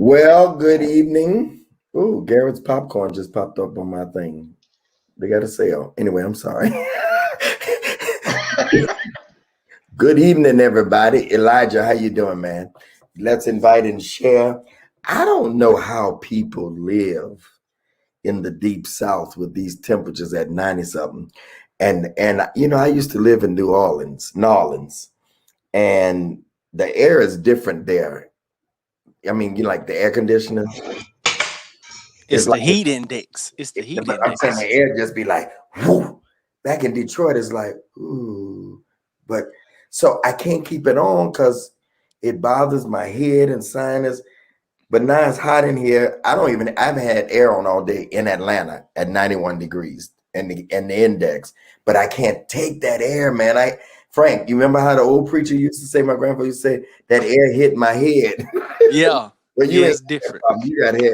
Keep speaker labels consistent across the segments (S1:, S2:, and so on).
S1: Well, good evening. Ooh, Garrett's popcorn just popped up on my thing. They got a sale. Anyway, I'm sorry. Good evening, everybody. Elijah, how you doing, man? Let's invite and share. I don't know how people live in the deep south with these temperatures at 90 something. And I used to live in New Orleans, and the air is different there. I mean, you like the air conditioner.
S2: It's
S1: It's
S2: the
S1: like
S2: heat index. It's the heat
S1: I'm saying
S2: index.
S1: the air just be like, whoo. Back in Detroit, it's like, ooh. But so I can't keep it on because it bothers my head and sinus. But now it's hot in here. I've had air on all day in Atlanta at 91 degrees and the index, but I can't take that air, man. Frank, you remember how the old preacher used to say, my grandfather used to say, that air hit my head.
S2: Yeah.
S1: Well, you
S2: Yeah,
S1: ain't
S2: it's different.
S1: you got hair.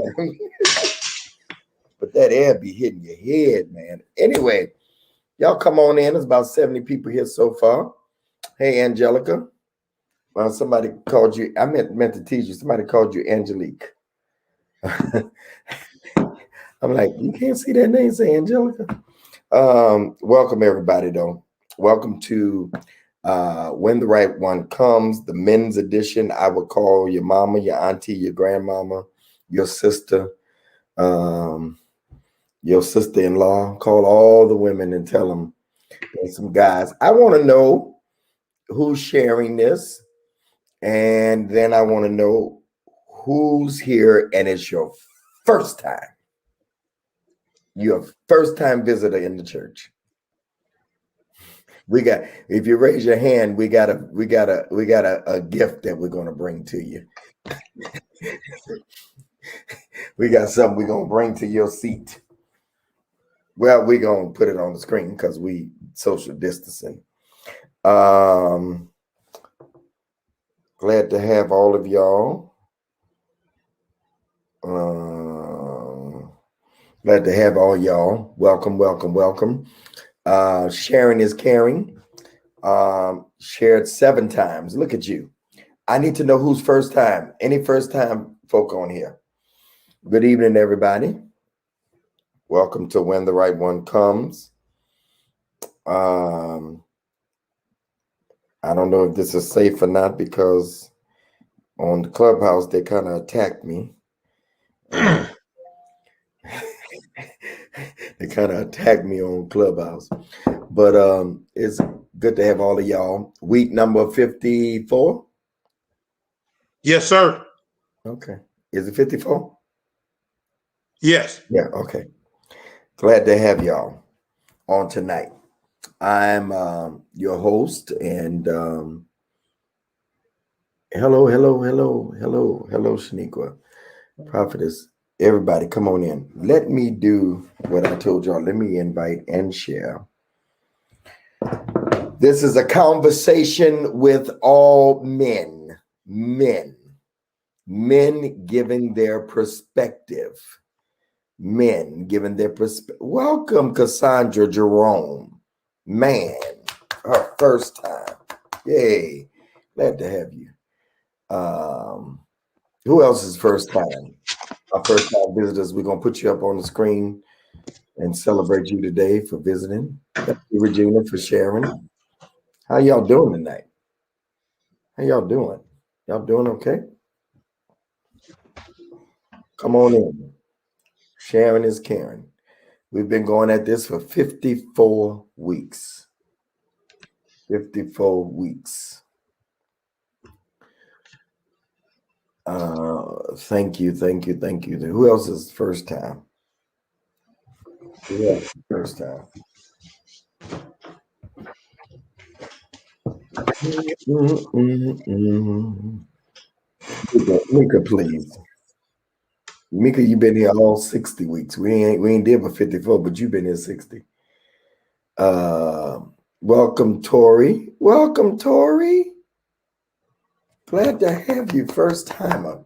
S1: But that air be hitting your head, man. Anyway, y'all come on in. There's about 70 people here so far. Hey, Angelica. Well, somebody called you. I meant to tease you. Somebody called you Angelique. I'm like, you can't see that name, say Angelica. Welcome everybody, though. Welcome to When the Right One Comes, the men's edition. I would call your mama, your auntie, your grandmama, your sister, your sister-in-law. Call all the women and tell them there's some guys. I want to know who's sharing this, and then I want to know who's here and it's your first time. You're a first-time visitor in the church. If you raise your hand, we got a gift that we're gonna bring to you. We got something we're gonna bring to your seat. Well, we're gonna put it on the screen because we social distancing. Glad to have all of y'all. Glad to have all y'all. Welcome, welcome, welcome. Sharing is caring. Shared 7 times. Look at you. I need to know who's first time. Any first time folk on here? Good evening, everybody. Welcome to When the Right One Comes. I don't know if this is safe or not because on the Clubhouse they kind of attacked me. They kind of attacked me on Clubhouse, but it's good to have all of y'all. Week number 54.
S3: Yes, sir.
S1: Okay, is it 54?
S3: Yes.
S1: Yeah. Okay. Glad to have y'all on tonight. I'm your host, and hello, Shaniqua, prophetess. Everybody, come on in. Let me do what I told y'all. Let me invite and share. This is a conversation with all men giving their perspective. Men giving their perspective. Welcome, Cassandra Jerome. Man, her first time. Yay. Glad to have you. Who else is first time? Our first time visitors, we're going to put you up on the screen and celebrate you today for visiting. Thank you, Regina, for sharing. How y'all doing tonight? How y'all doing? Y'all doing okay? Come on in. Sharon is Karen. We've been going at this for 54 weeks. 54 weeks. Thank you. Who else is first time? Yeah, first time. Mika, please. Mika, you've been here all 60 weeks. We ain't did but 54, but you've been here 60. Welcome, Tori. Welcome, Tori. Glad to have you, first timer.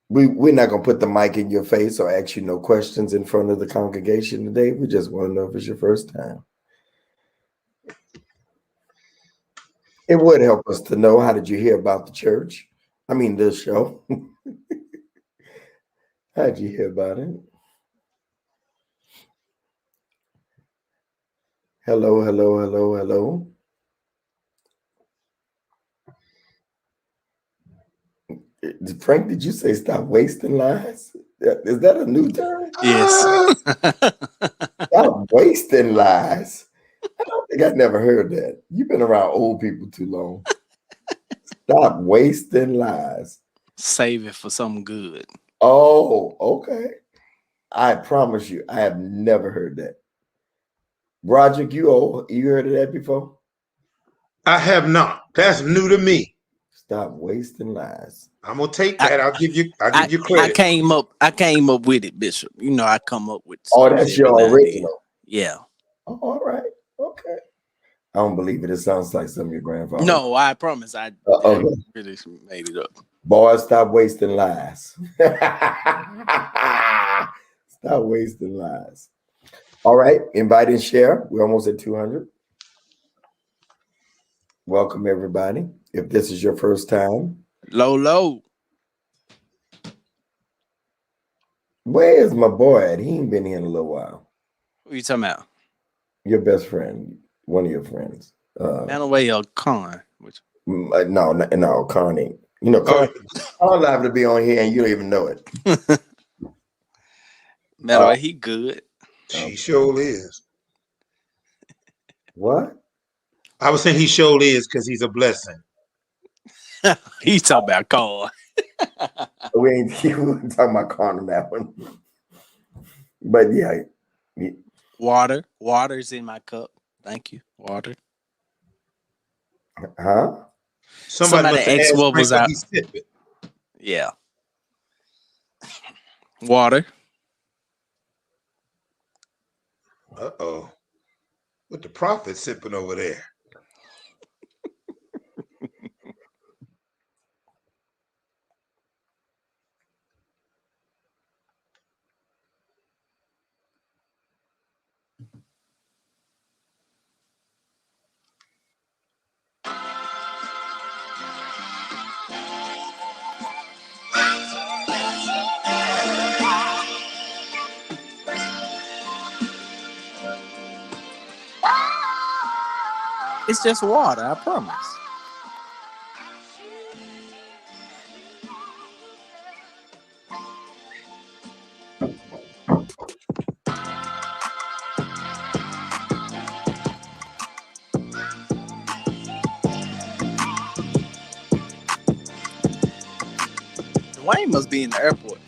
S1: We're not gonna put the mic in your face or ask you no questions in front of the congregation today. We just want to know if it's your first time. It would help us to know, how did you hear about the church? I mean, this show. How'd you hear about it? Hello, hello, hello, hello. Frank, did you say stop wasting lies? Is that a new term?
S2: Yes.
S1: Stop wasting lies. I don't think I never heard that. You've been around old people too long. Stop wasting lies.
S2: Save it for something good.
S1: Oh, okay. I promise you, I have never heard that. Roger, you heard of that before?
S3: I have not. That's new to me.
S1: Stop wasting lies.
S3: I'm gonna take that. I'll give you credit.
S2: I came up with it, Bishop. You know, I come up with
S1: Oh,
S2: stuff
S1: that's
S2: every now
S1: your
S2: and then.
S1: original.
S2: Yeah.
S1: Oh, all right. Okay. I don't believe it. It sounds like some of your grandfather.
S2: No, I promise I
S1: okay.
S2: really made it up.
S1: Boy, stop wasting lies. Stop wasting lies. All right. Invite and share. We're almost at 200. Welcome, everybody. If this is your first time.
S2: Low.
S1: Where is my boy at? He ain't been here in a little while.
S2: What are you talking about?
S1: Your best friend. One of your friends.
S2: Manaway Khan.
S1: No, Connie. You know, Connie liable to be on here and you don't even know it.
S2: Manaway, he good.
S3: She sure is.
S1: What?
S3: I was saying he sure is because he's a blessing.
S2: He's talking about Khan.
S1: We ain't talking about Con on that one. But yeah.
S2: Water's in my cup. Thank you. Water.
S1: Huh?
S2: Somebody asked what was out. Yeah. Water.
S3: Uh-oh. What the prophet sipping over there?
S2: It's just water, I promise. Dwayne must be in the airport.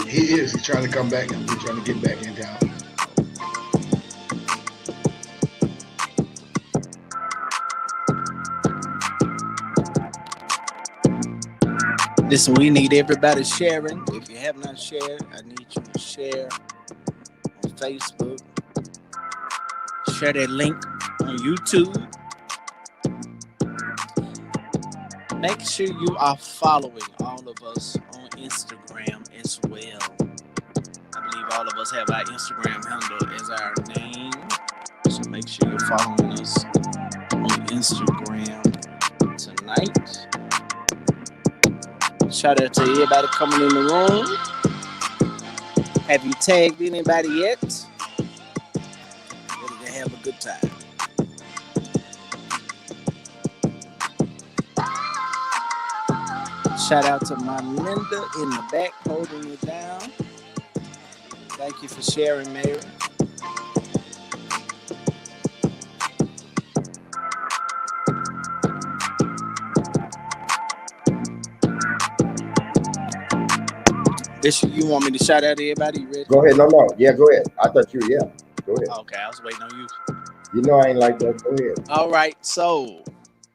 S4: He is. He's trying to come back and he's trying to get back in town.
S2: Listen, we need everybody sharing. If you have not shared, I need you to share on Facebook. Share that link on YouTube. Make sure you are following all of us on Instagram as well. I believe all of us have our Instagram handle as our name. So make sure you're following us on Instagram tonight. Shout out to everybody coming in the room. Have you tagged anybody yet? Ready to have a good time. Shout out to my Linda in the back holding it down. Thank you for sharing, Mary. Bishop, you want me to shout out to everybody? You ready?
S1: Go ahead. No. Yeah, go ahead. I thought you were, yeah. Go ahead.
S2: Okay, I was waiting on you.
S1: You know I ain't like that. Go ahead.
S2: All right, so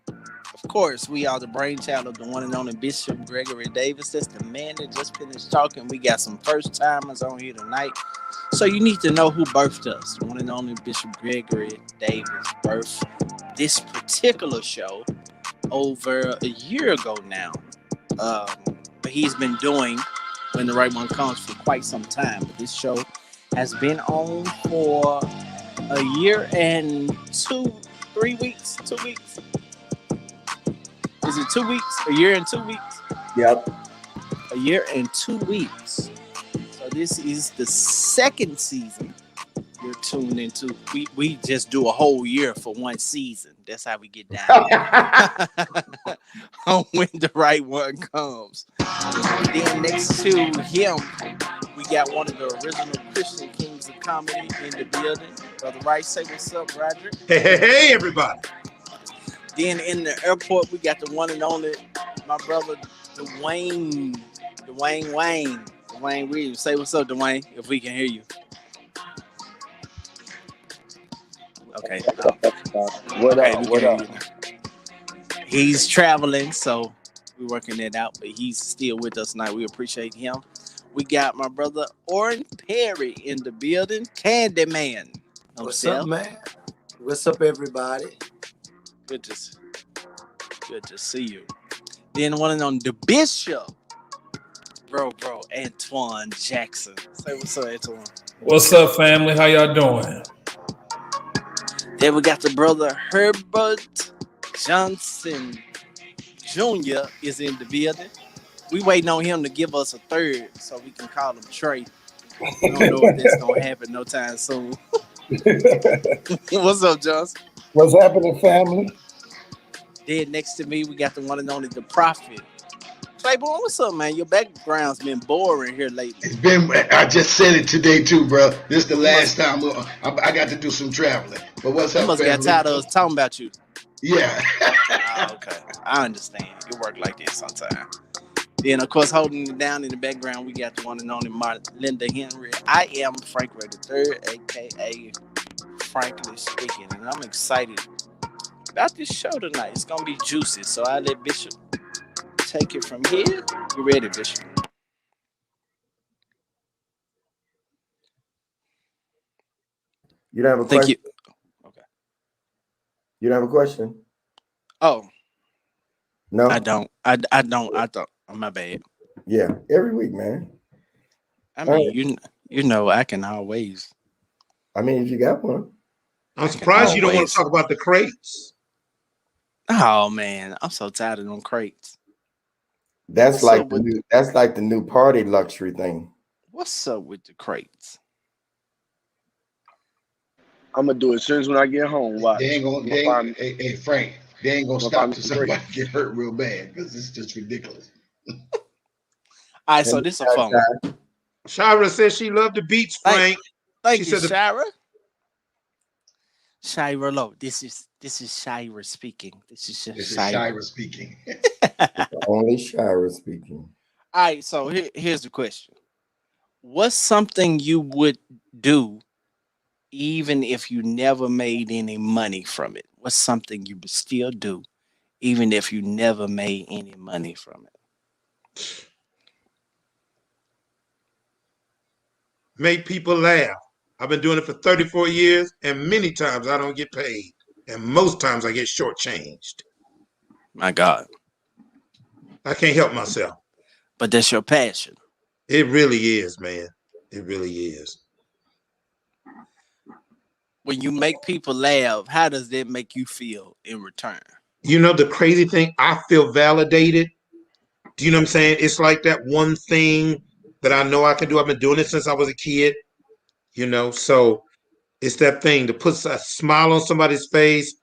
S2: of course we are the brainchild of the one and only Bishop Gregory Davis. That's the man that just finished talking. We got some first timers on here tonight, so you need to know who birthed us. The one and only Bishop Gregory Davis birthed this particular show over a year ago now, but he's been doing When the Right One Comes for quite some time. But this show has been on for a year and 2 weeks. Is it 2 weeks? A year and 2 weeks?
S1: Yep.
S2: A year and 2 weeks. So this is the second season you're tuned into. We just do a whole year for one season. That's how we get down on when the right one comes. Then next to him, we got one of the original Christian kings of comedy in the building. Brother Rice, say what's up, Roger.
S3: Hey, everybody.
S2: Then in the airport, we got the one and only, my brother, Dwayne Williams. Say what's up, Dwayne, if we can hear you. Okay.
S5: What
S2: Okay,
S5: up?
S2: we
S5: What
S2: can
S5: up?
S2: hear you now. He's traveling, so we're working that out, but he's still with us tonight. We appreciate him. We got my brother Oren Perry in the building, Candyman.
S6: What's up, man? What's up, everybody?
S2: Good to see you. Then one and on the Bishop, bro, Antoine Jackson. Say what's up, Antoine.
S7: What's up, family? How y'all doing?
S2: Then we got the brother Herbert Johnson Jr. is in the building. We waiting on him to give us a third so we can call him Trey. We don't know if that's gonna happen no time soon. What's up, Johnson?
S8: What's happening, family?
S2: Then next to me, we got the one and only the Prophet. Claiborne, what's up, man? Your background's been boring here lately.
S4: It's been. I just said it today too, bro. This is the last time I got to do some traveling. But what's
S2: You
S4: up,
S2: must got
S4: family?
S2: tired of us talking about you.
S4: Yeah.
S2: Okay, I understand. It work like this sometimes. Then, of course, holding it down in the background, we got the one and only Linda Henry. I am Frank Ray III, a.k.a. Frankly Speaking, and I'm excited about this show tonight. It's going to be juicy, so I let Bishop take it from here. You ready, Bishop?
S1: You don't have a
S2: Thank
S1: question?
S2: you. Okay.
S1: You don't have a question?
S2: Oh,
S1: No?
S2: I don't. I don't. Oh, my bad.
S1: Yeah, every week, man.
S2: I mean, you know, I can always.
S1: I mean, if you got one.
S3: I'm surprised you don't want
S2: always-
S3: to talk about the crates.
S2: Oh man, I'm so tired of them crates.
S1: That's
S2: What's
S1: like
S2: up
S1: the
S2: with-
S1: new. That's like the new party luxury thing.
S2: What's up with the crates?
S5: I'm gonna do it as soon as when I get home. Watch.
S4: They ain't gonna. Hey, Frank. They ain't gonna
S5: Well,
S4: stop
S5: I'm
S4: till somebody get hurt real bad because it's just ridiculous.
S2: All right, so this is a phone.
S3: Shira says she loved the beach, Frank.
S2: Thank
S3: She
S2: you,
S3: said the-
S2: Shira. Shira Lowe. This is Shira speaking. This is just
S4: This is
S2: Shira.
S4: Shira speaking.
S1: Only Shira speaking.
S2: All right, so here's the question. What's something you would do even if you never made any money from it? What's something you would still do even if you never made any money from it?
S3: Make people laugh. I've been doing it for 34 years, and many times I don't get paid. And most times I get shortchanged.
S2: My God.
S3: I can't help myself.
S2: But that's your passion.
S3: It really is, man. It really is.
S2: When you make people laugh, how does that make you feel in return?
S3: You know, the crazy thing, I feel validated. Do you know what I'm saying? It's like that one thing that I know I can do. I've been doing it since I was a kid, you know? So it's that thing to put a smile on somebody's face,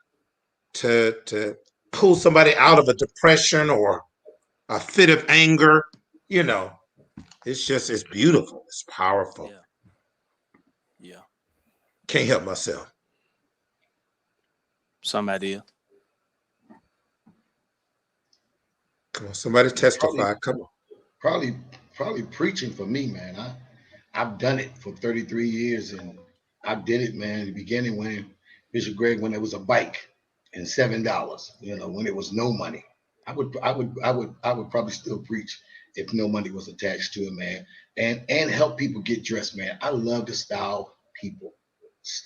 S3: to pull somebody out of a depression or a fit of anger, you know. It's beautiful. It's powerful.
S2: Yeah.
S3: Can't help myself.
S2: Somebody else.
S3: Come on, somebody testify. Come on.
S4: Probably preaching for me, man. I've done it for 33 years, and I did it, man. In the beginning, when Bishop Greg, when it was a bike and $7, you know, when it was no money, I would probably still preach if no money was attached to it, man. And help people get dressed, man. I love to style people.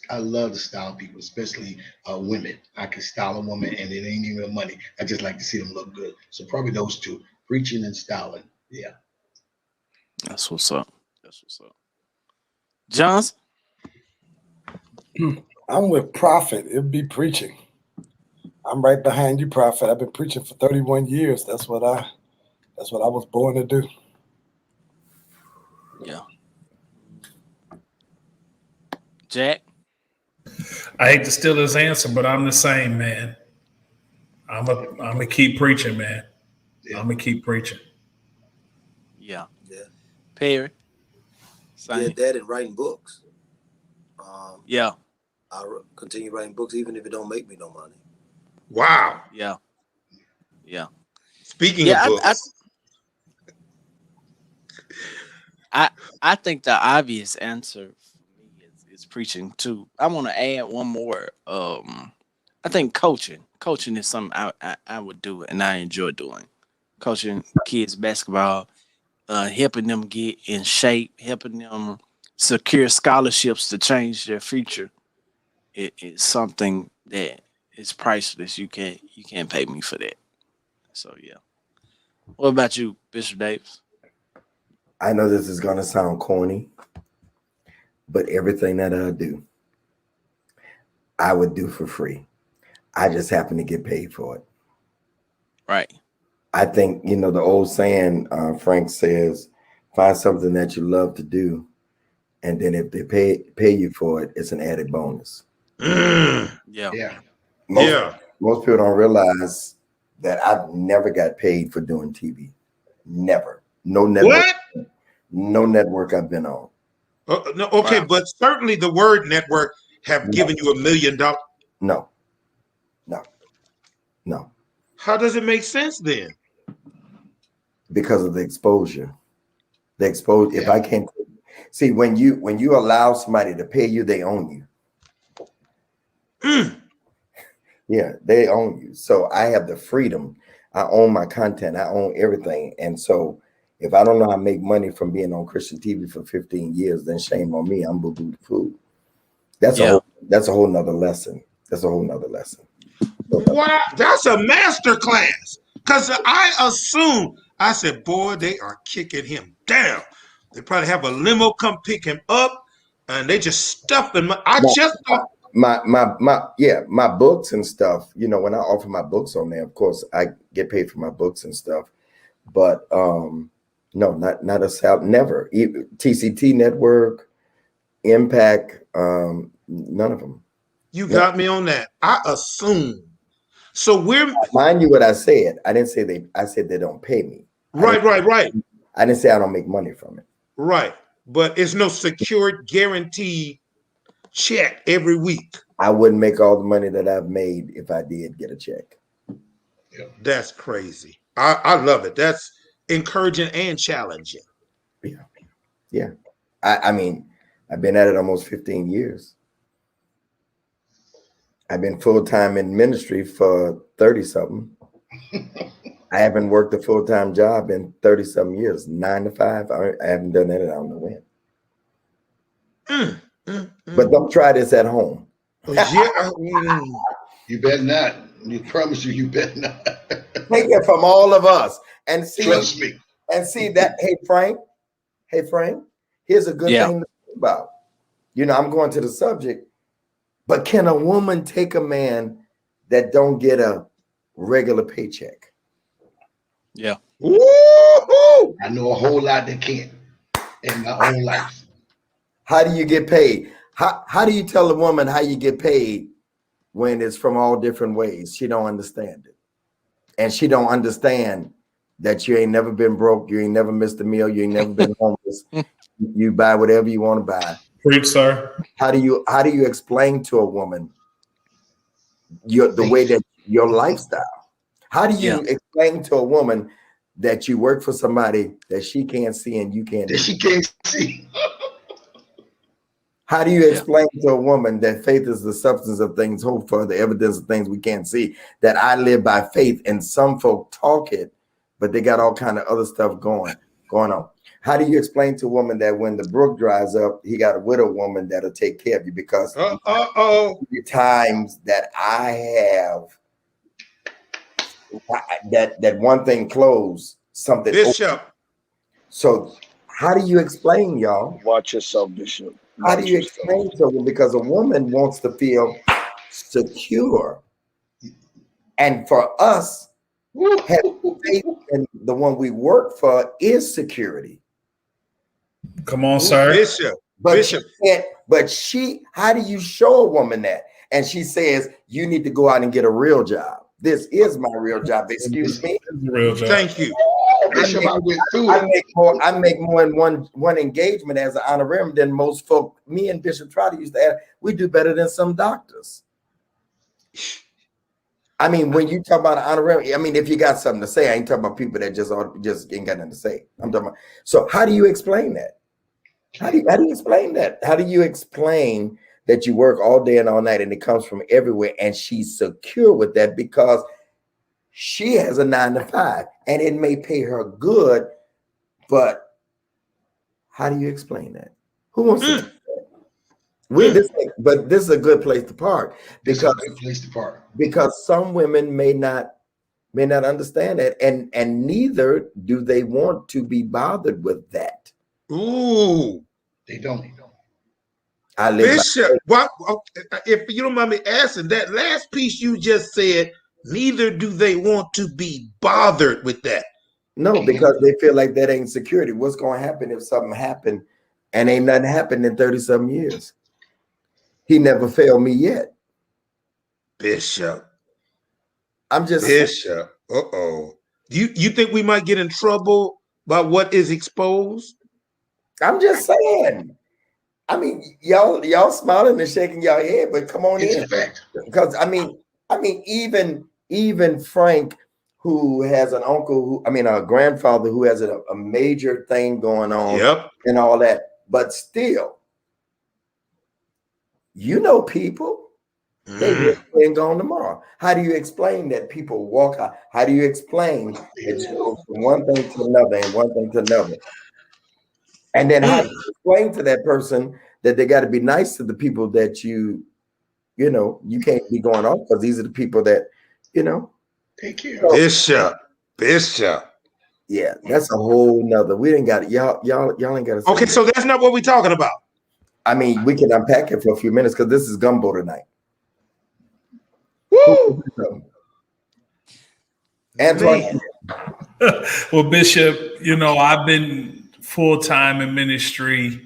S4: I love to style people, especially women. I can style a woman, and it ain't even money. I just like to see them look good. So probably those two, preaching and styling. Yeah.
S2: That's what's up. Johnson?
S8: I'm with Prophet. It'd be preaching. I'm right behind you, Prophet. I've been preaching for 31 years. That's what I was born to do.
S2: Yeah. Jack?
S7: I hate to steal his answer, but I'm the same, man. I'm a keep preaching, man.
S4: Yeah.
S7: I'm gonna keep preaching.
S2: Yeah.
S6: Yeah.
S2: Perry?
S6: Yeah,
S2: Same.
S6: that and writing books.
S2: Yeah.
S6: I'll continue writing books even if it don't make me no money.
S3: Wow.
S2: Yeah. Yeah.
S3: Speaking
S2: Yeah,
S3: of books,
S2: I think the obvious answer for me is preaching too. I want to add one more. I think coaching. Coaching is something I would do and I enjoy doing. Coaching kids basketball, helping them get in shape, helping them secure scholarships to change their future. It's something that is priceless. You can't pay me for that. So yeah. What about you, Bishop Davis?
S1: I know this is gonna sound corny, but everything that I do, I would do for free. I just happen to get paid for it.
S2: Right.
S1: I think, you know, the old saying, Frank says, find something that you love to do, and then if they pay you for it, it's an added bonus.
S2: Yeah.
S4: Yeah.
S1: Most people don't realize that I've never got paid for doing TV. Never. No network.
S3: what?
S1: No network I've been on.
S3: No, okay,
S2: Wow.
S3: but certainly the word network have given you $1 million.
S1: No. No. No.
S3: How does it make sense then?
S1: Because of the exposure. The exposure. If
S4: Yeah.
S1: I can't see when you allow somebody to pay you, they own you. Yeah, they own you. So I have the freedom. I own my content. I own everything. And so if I don't know how to make money from being on Christian TV for 15 years, then shame on me. I'm boo-boo the fool. That's a whole nother lesson. That's a whole nother lesson.
S3: Wow, that's a master class. Because I said, boy, they are kicking him down. They probably have a limo come pick him up, and they just stuff him.
S1: My books and stuff, you know, when I offer my books on there, of course I get paid for my books and stuff, but no, not a salary, never. TCT Network, Impact, none of them.
S3: You got me on that. I assume. So
S1: mind you what I said. I didn't say I said they don't pay me.
S3: Right.
S1: I didn't say I don't make money from it.
S3: Right. But it's no secured guaranteed check every week.
S1: I wouldn't make all the money that I've made if I did get a check.
S4: Yeah.
S3: That's crazy. I love it. That's encouraging and challenging.
S1: Yeah. I mean, I've been at it almost 15 years. I've been full-time in ministry for 30-something. I haven't worked a full-time job in 30-something years, 9 to 5. I haven't done that. I don't know when. But don't try this at home.
S4: You better not. You promise you better not.
S1: Take it from all of us and see.
S4: Trust me.
S1: And see that. Hey, Frank. Here's a good thing to think about. You know, I'm going to the subject. But can a woman take a man that don't get a regular paycheck?
S2: Yeah.
S3: Woo-hoo!
S4: I know a whole lot that can't in my own life.
S1: How do you get paid? How do you tell a woman how you get paid when it's from all different ways? She don't understand it. And she don't understand that you ain't never been broke. You ain't never missed a meal. You ain't never been homeless. You buy whatever you want to buy.
S7: Preach, sir.
S1: How do you explain to a woman the way that your lifestyle? How do you explain to a woman that you work for somebody that she can't see and you can't?
S4: That she can't see.
S1: How do you explain to a woman that faith is the substance of things hoped for, the evidence of things we can't see? That I live by faith, and some folk talk it, but they got all kind of other stuff going on. How do you explain to a woman that when the brook dries up, he got a widow woman that'll take care of you? Because the times that I have that one thing closed, something
S3: Bishop.
S1: opened. So how do you explain, y'all?
S5: Watch yourself, Bishop.
S1: How do you explain to them? Because a woman wants to feel secure. And for us, having faith in the one we work for is security.
S7: Come on, sir.
S3: Bishop.
S1: But
S3: Bishop.
S1: how do you show a woman that? And she says, you need to go out and get a real job. This is my real job. Excuse me.
S7: Real job.
S3: Thank you.
S4: Bishop, I went through
S1: I
S4: it.
S1: make more in one engagement as an honorarium than most folk. Me and Bishop Trotter used to add, we do better than some doctors. I mean, when you talk about an honorarium, I mean, if you got something to say, I ain't talking about people that just ain't got nothing to say. I'm talking about. So how do you explain that? How do you explain that? How do you explain that you work all day and all night and it comes from everywhere and she's secure with that because she has a 9 to 5 and it may pay her good, but how do you explain that? Who wants to do that? But this is a good place to park because some women may not understand that and neither do they want to be bothered with that.
S3: Ooh.
S4: They don't.
S1: I live
S3: Bishop, if you don't mind me asking, that last piece you just said, neither do they want to be bothered with that.
S1: No, because they feel like that ain't security. What's going to happen if something happened and ain't nothing happened in 30-some years? He never failed me yet.
S3: Bishop.
S1: I'm just
S3: Bishop. Uh-oh. You think we might get in trouble by what is exposed?
S1: I'm just saying. I mean, y'all smiling and shaking your head, but come on
S4: It's
S1: in.
S4: a fact.
S1: Because I mean, even Frank, who has an uncle a grandfather who has a major thing going on,
S3: Yep.
S1: and all that, but still, people. They ain't gone tomorrow. How do you explain that people walk out? How do you explain that you go from one thing to another and one thing to another? And then how do you explain to that person that they got to be nice to the people that you can't be going off because these are the people that,
S4: Take care.
S3: Bishop.
S1: Yeah, that's a whole nother. We ain't got it. Y'all ain't got to.
S3: Okay, so that's not what we're talking about.
S1: I mean, we can unpack it for a few minutes because this is gumbo tonight.
S3: Woo!
S1: Antoine.
S7: Well, Bishop, I've been full-time in ministry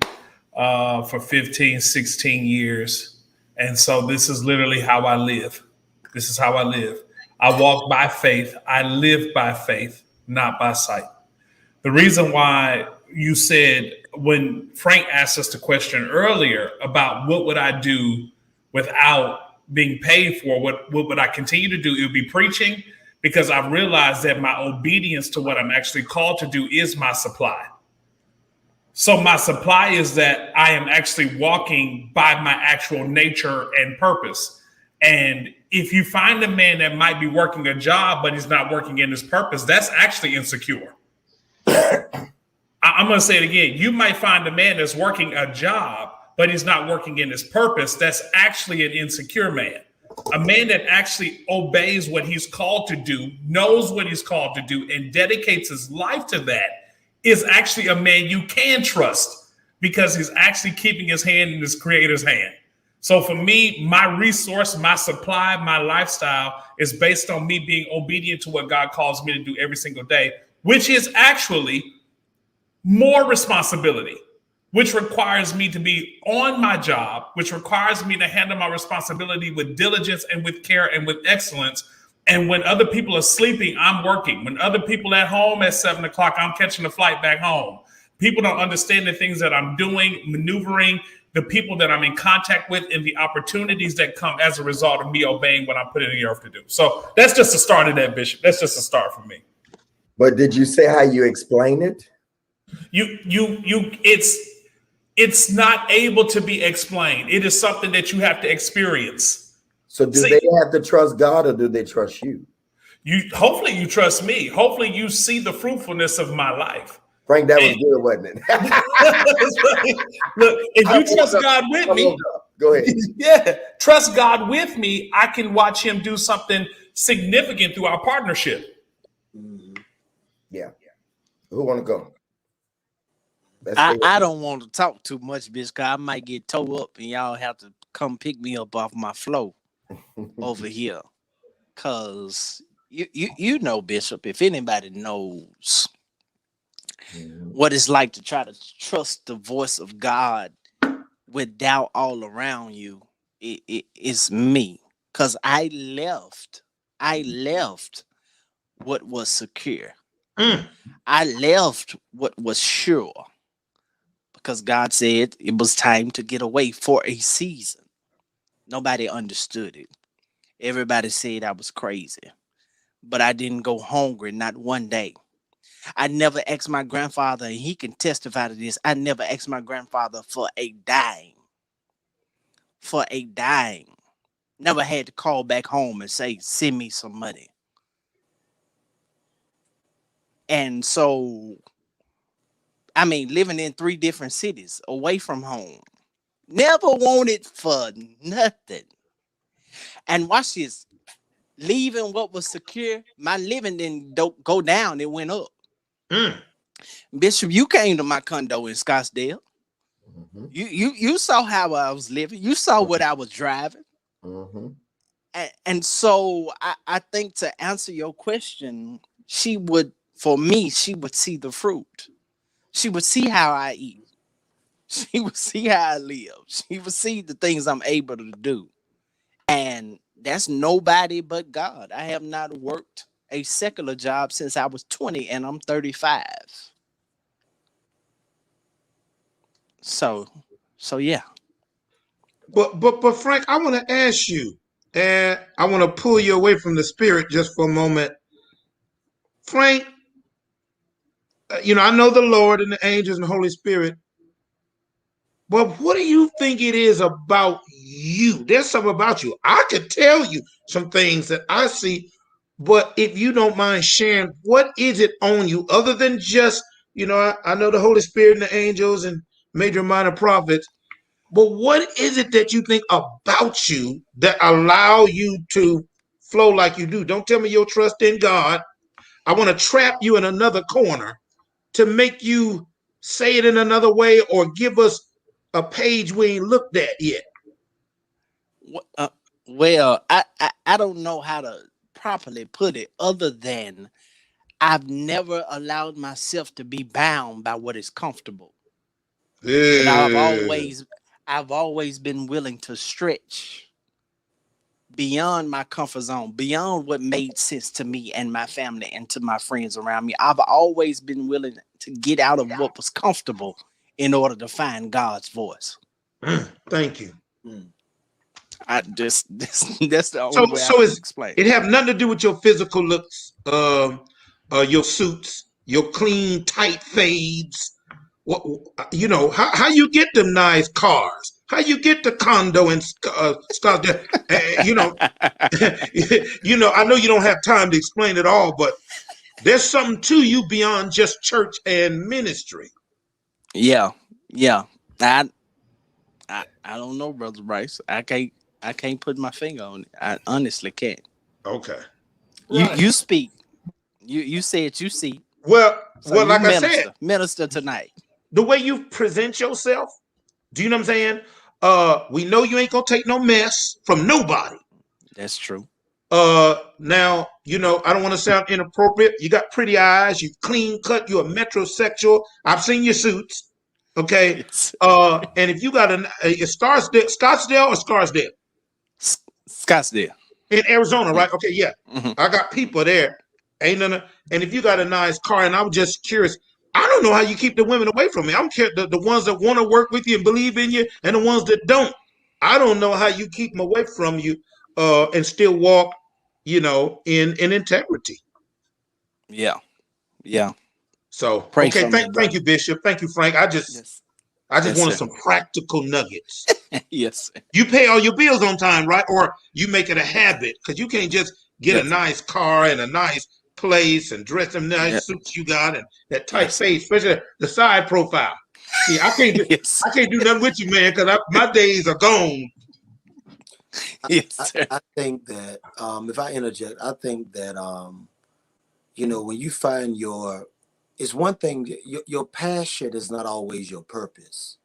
S7: for 15, 16 years. And so this is literally how I live. This is how I live. I walk by faith. I live by faith, not by sight. The reason why you said, when Frank asked us the question earlier about what would I do without being paid for, what would I continue to do? It would be preaching, because I've realized that my obedience to what I'm actually called to do is my supply. So my supply is that I am actually walking by my actual nature and purpose. And if you find a man that might be working a job, but he's not working in his purpose, that's actually insecure. I'm going to say it again. You might find a man that's working a job, but he's not working in his purpose. That's actually an insecure man. A man that actually obeys what he's called to do, knows what he's called to do, and dedicates his life to that is actually a man you can trust, because he's actually keeping his hand in his creator's hand. So for me, my resource, my supply, my lifestyle is based on me being obedient to what God calls me to do every single day, which is actually more responsibility, which requires me to be on my job, which requires me to handle my responsibility with diligence and with care and with excellence. And when other people are sleeping, I'm working. When other people at home at 7 o'clock, I'm catching a flight back home. People don't understand the things that I'm doing, maneuvering, the people that I'm in contact with, and the opportunities that come as a result of me obeying what I'm put in the earth to do. So that's just the start of that, Bishop. That's just a start for me.
S1: But did you say how you explain it?
S7: It's not able to be explained. It is something that you have to experience.
S1: So do they have to trust God, or do they trust you?
S7: Hopefully you trust me. Hopefully you see the fruitfulness of my life.
S1: Frank, that was good, wasn't
S7: it? Look, if you trust God with me,
S1: go ahead.
S7: Yeah, trust God with me, I can watch him do something significant through our partnership.
S1: Yeah. Who want to go?
S2: I don't want to talk too much, bitch, because I might get towed up and y'all have to come pick me up off my floor over here. Cause you know, Bishop, if anybody knows
S1: Mhm.
S2: what it's like to try to trust the voice of God with doubt all around you, it's me. Cause I left what was secure.
S3: Mm.
S2: I left what was sure because God said it was time to get away for a season. Nobody understood it. Everybody said I was crazy, but I didn't go hungry, not one day. I never asked my grandfather, and he can testify to this. I never asked my grandfather for a dime. For a dime. Never had to call back home and say, send me some money. And so, I mean, living in 3 different cities away from home. Never wanted for nothing. And watch this. Leaving what was secure, my living didn't go down, it went up.
S3: Mm.
S2: Bishop, you came to my condo in Scottsdale.
S1: Mhm.
S2: You saw how I was living. You saw what I was driving.
S1: Mhm.
S2: And so I think to answer your question, she would see the fruit. She would see how I eat. She would see how I live. She would see the things I'm able to do. And that's nobody but God. I have not worked a secular job since I was 20 and I'm 35. So yeah.
S3: But Frank, I want to ask you, and I want to pull you away from the spirit just for a moment. Frank, I know the Lord and the angels and the Holy Spirit, but what do you think it is about you? There's something about you. I could tell you some things that I see, but if you don't mind sharing, what is it on you other than just, I know the Holy Spirit and the angels and major and minor prophets, but what is it that you think about you that allow you to flow like you do? Don't tell me your trust in God. I want to trap you in another corner to make you say it in another way or give us a page we ain't looked at yet.
S2: Well, I don't know how to properly put it other than I've never allowed myself to be bound by what is comfortable. But I've always been willing to stretch beyond my comfort zone, beyond what made sense to me and my family and to my friends around me. I've always been willing to get out of what was comfortable in order to find God's voice.
S3: Thank you.
S2: That's the only way I
S3: So
S2: can explain.
S3: it have nothing to do with your physical looks, your suits, your clean, tight fades. What how you get them nice cars? How you get the condo in Scottsdale? I know you don't have time to explain it all, but there's something to you beyond just church and ministry.
S2: Yeah. I don't know, Brother Bryce. I can't put my finger on it. I honestly can't.
S3: Okay.
S2: You speak. You said you see.
S3: Well,
S2: So you
S3: like I said,
S2: minister tonight.
S3: the way you present yourself, do you know what I'm saying? We know you ain't gonna take no mess from nobody.
S2: That's true.
S3: Now, I don't want to sound inappropriate. You got pretty eyes, you clean cut, you're a metrosexual. I've seen your suits. Okay.
S2: Yes.
S3: And if you got a Scottsdale or Scarsdale?
S2: Scottsdale.
S3: In Arizona, right? Okay, yeah.
S2: Mm-hmm.
S3: I got people there. Ain't none. And if you got a nice car, and I'm just curious, I don't know how you keep the women away from me. I don't care the ones that want to work with you and believe in you, and the ones that don't. I don't know how you keep them away from you, and still walk, in integrity.
S2: Yeah.
S3: So
S2: Pray
S3: okay,
S2: for me,
S3: thank you, Bishop. Thank you, Frank. I just
S2: Yes.
S3: wanted
S2: sir.
S3: some practical nuggets.
S2: Yes.
S3: You pay all your bills on time, right? Or you make it a habit, because you can't just get a nice car and a nice place and dress them nice suits you got and that tight face, especially the side profile. See, I can't do nothing with you, man, because my days are gone.
S2: Yes.
S6: I think that if I interject, I think that when you find it's one thing, your passion is not always your purpose.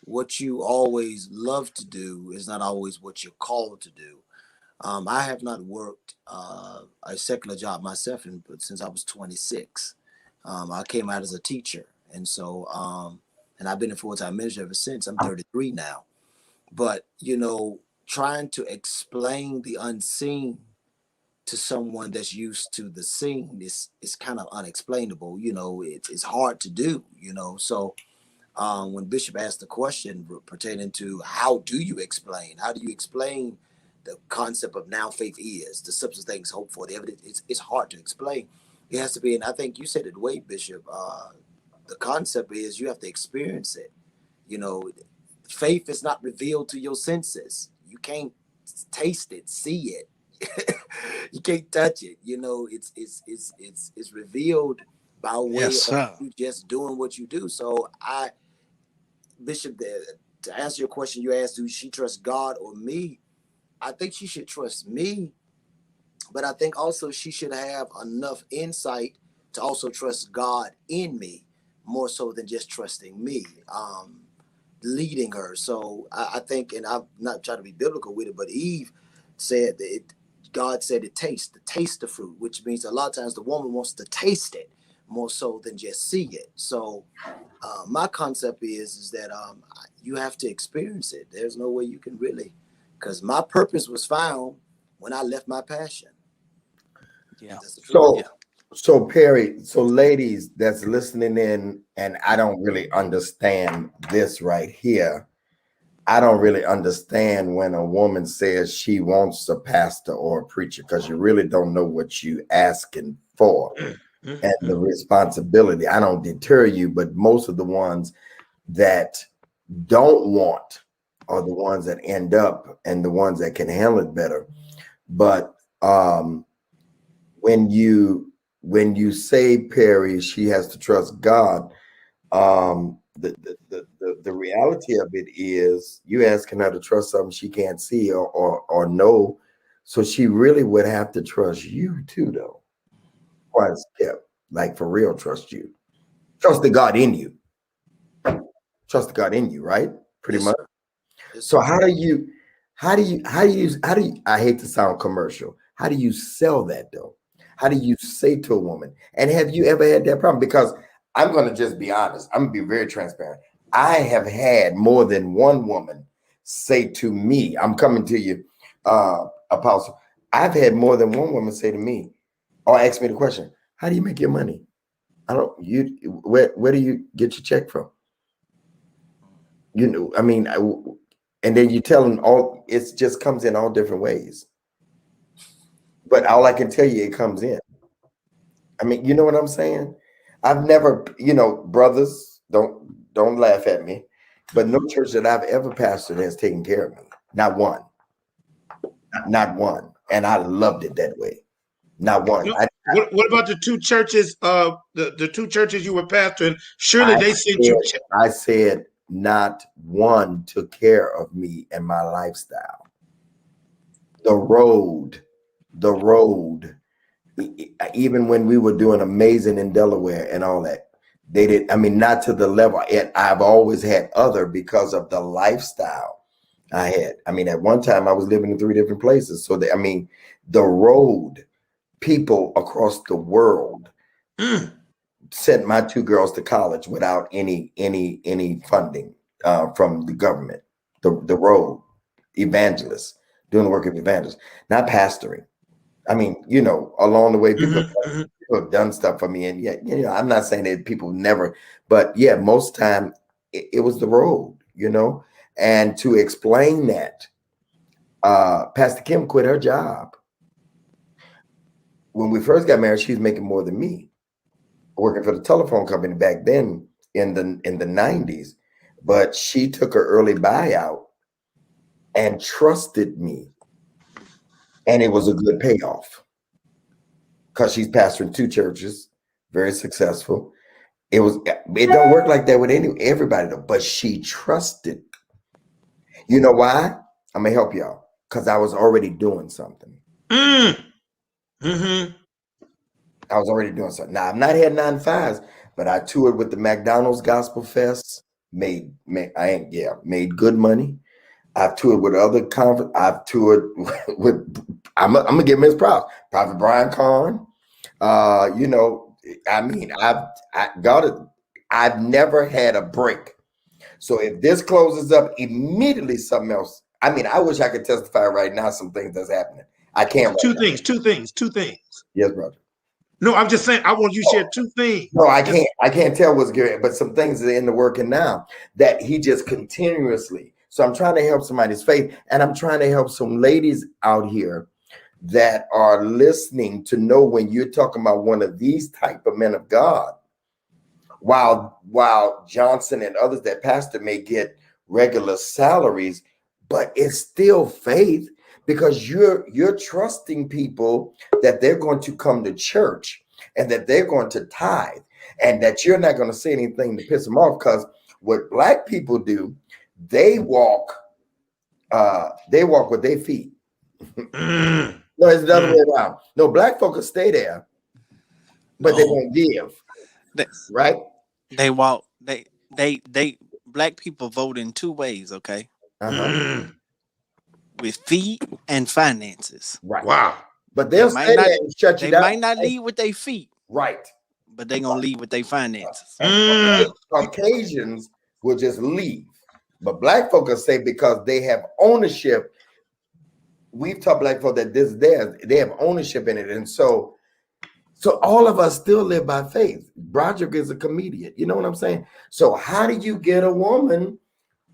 S6: What you always love to do is not always what you're called to do. I have not worked a secular job myself since I was 26. I came out as a teacher, and so and I've been a full-time minister ever since. I'm 33 now. But trying to explain the unseen to someone that's used to the seen is kind of unexplainable. It's hard to do. So when Bishop asked the question pertaining to how do you explain the concept of now faith is the substance of things hoped for, the evidence, it's hard to explain. It has to be, and I think you said it way, Bishop. The concept is you have to experience it. Faith is not revealed to your senses. You can't taste it, see it. You can't touch it. It's revealed by way
S2: Yes,
S6: of
S2: sir.
S6: you just doing what you do. So Bishop, to answer your question, you asked, do she trust God or me? I think she should trust me, but I think also she should have enough insight to also trust God in me, more so than just trusting me, leading her. So I think, and I'm not trying to be biblical with it, but Eve said that God said to taste the fruit, which means a lot of times the woman wants to taste it more so than just see it. So my concept is that you have to experience it. There's no way you can really, because my purpose was found when I left my passion.
S2: Yeah.
S6: That's the truth.
S1: So,
S6: Yeah.
S1: so Perry, so ladies that's listening in, and I don't really understand this right here. I don't really understand when a woman says she wants a pastor or a preacher, because you really don't know what you asking for and the responsibility. I don't deter you, but most of the ones that don't want are the ones that end up and the ones that can handle it better. But when you say, Perry, she has to trust God, the reality of it is you asking her to trust something she can't see or know. So she really would have to trust you too, though. Quite like for real, trust you. Trust the God in you. Trust the God in you, right? Pretty
S6: Yes,
S1: much.
S6: sir. Yes,
S1: So
S6: sir.
S1: how do you I hate to sound commercial. How do you sell that though? How do you say to a woman? And have you ever had that problem? Because I'm going to just be honest. I'm going to be very transparent. I have had more than one woman say to me, I'm coming to you, Apostle. I've had more than one woman say to me or ask me the question, how do you make your money? Where do you get your check from? I mean, and then you tell them all, it just comes in all different ways. But all I can tell you, it comes in. I mean, you know what I'm saying? I've never, brothers, don't laugh at me, but no church that I've ever pastored has taken care of me. Not one. Not one. And I loved it that way. Not one.
S3: What about the two churches? The two churches you were pastoring. Surely they sent you.
S1: I said not one took care of me and my lifestyle. The road. Even when we were doing amazing in Delaware and all that, they did. I mean, not to the level. I've always had other because of the lifestyle I had. I mean, at one time I was living in 3 different places. So the road, people across the world sent my 2 girls to college without any funding from the government. The road, evangelists, doing the work of evangelists, not pastoring. I mean, along the way, people have done stuff for me, and yet, I'm not saying that people never, but yeah, most time it was the road, and to explain that, Pastor Kim quit her job. When we first got married, she was making more than me, working for the telephone company back then in the 90s, but she took her early buyout and trusted me. And it was a good payoff because she's pastoring 2 churches, very successful. It don't work like that with everybody though, but she trusted. You know why? I'm gonna help y'all because I was already doing something. I was already doing something. Now I've not had 9-to-5s, but I toured with the McDonald's Gospel Fest, made good money. I've toured with other conference. I've toured with. I'm gonna give him his props. Prophet Brian Karn. You know, I mean, I've never had a break. So if this closes up immediately, something else. I mean, I wish I could testify right now some things that's happening. I can't.
S3: Two things.
S1: Yes, brother.
S3: No, I'm just saying. I want you to share two things.
S1: No, I can't. I can't tell what's good, but some things are in the working now that he just continuously. So I'm trying to help somebody's faith, and I'm trying to help some ladies out here that are listening to know when you're talking about one of these type of men of God. While Johnson and others that pastor may get regular salaries, but it's still faith because you're trusting people that they're going to come to church and that they're going to tithe and that you're not going to say anything to piss them off. Because what Black people do, they walk with their feet. No, it's the other way around. No, Black folk will stay there, but they won't give. Right?
S2: They walk. They Black people vote in two ways. Okay. With feet and finances.
S1: Right.
S3: Wow.
S1: But they'll stay there and shut you down.
S2: They might not lead with their feet.
S1: Right.
S2: But they're gonna lead with their finances.
S1: Caucasians will just leave. But Black folk will say because they have ownership. We've taught Black folk that this is theirs. They have ownership in it. And so all of us still live by faith. Broderick is a comedian. You know what I'm saying? So how do you get a woman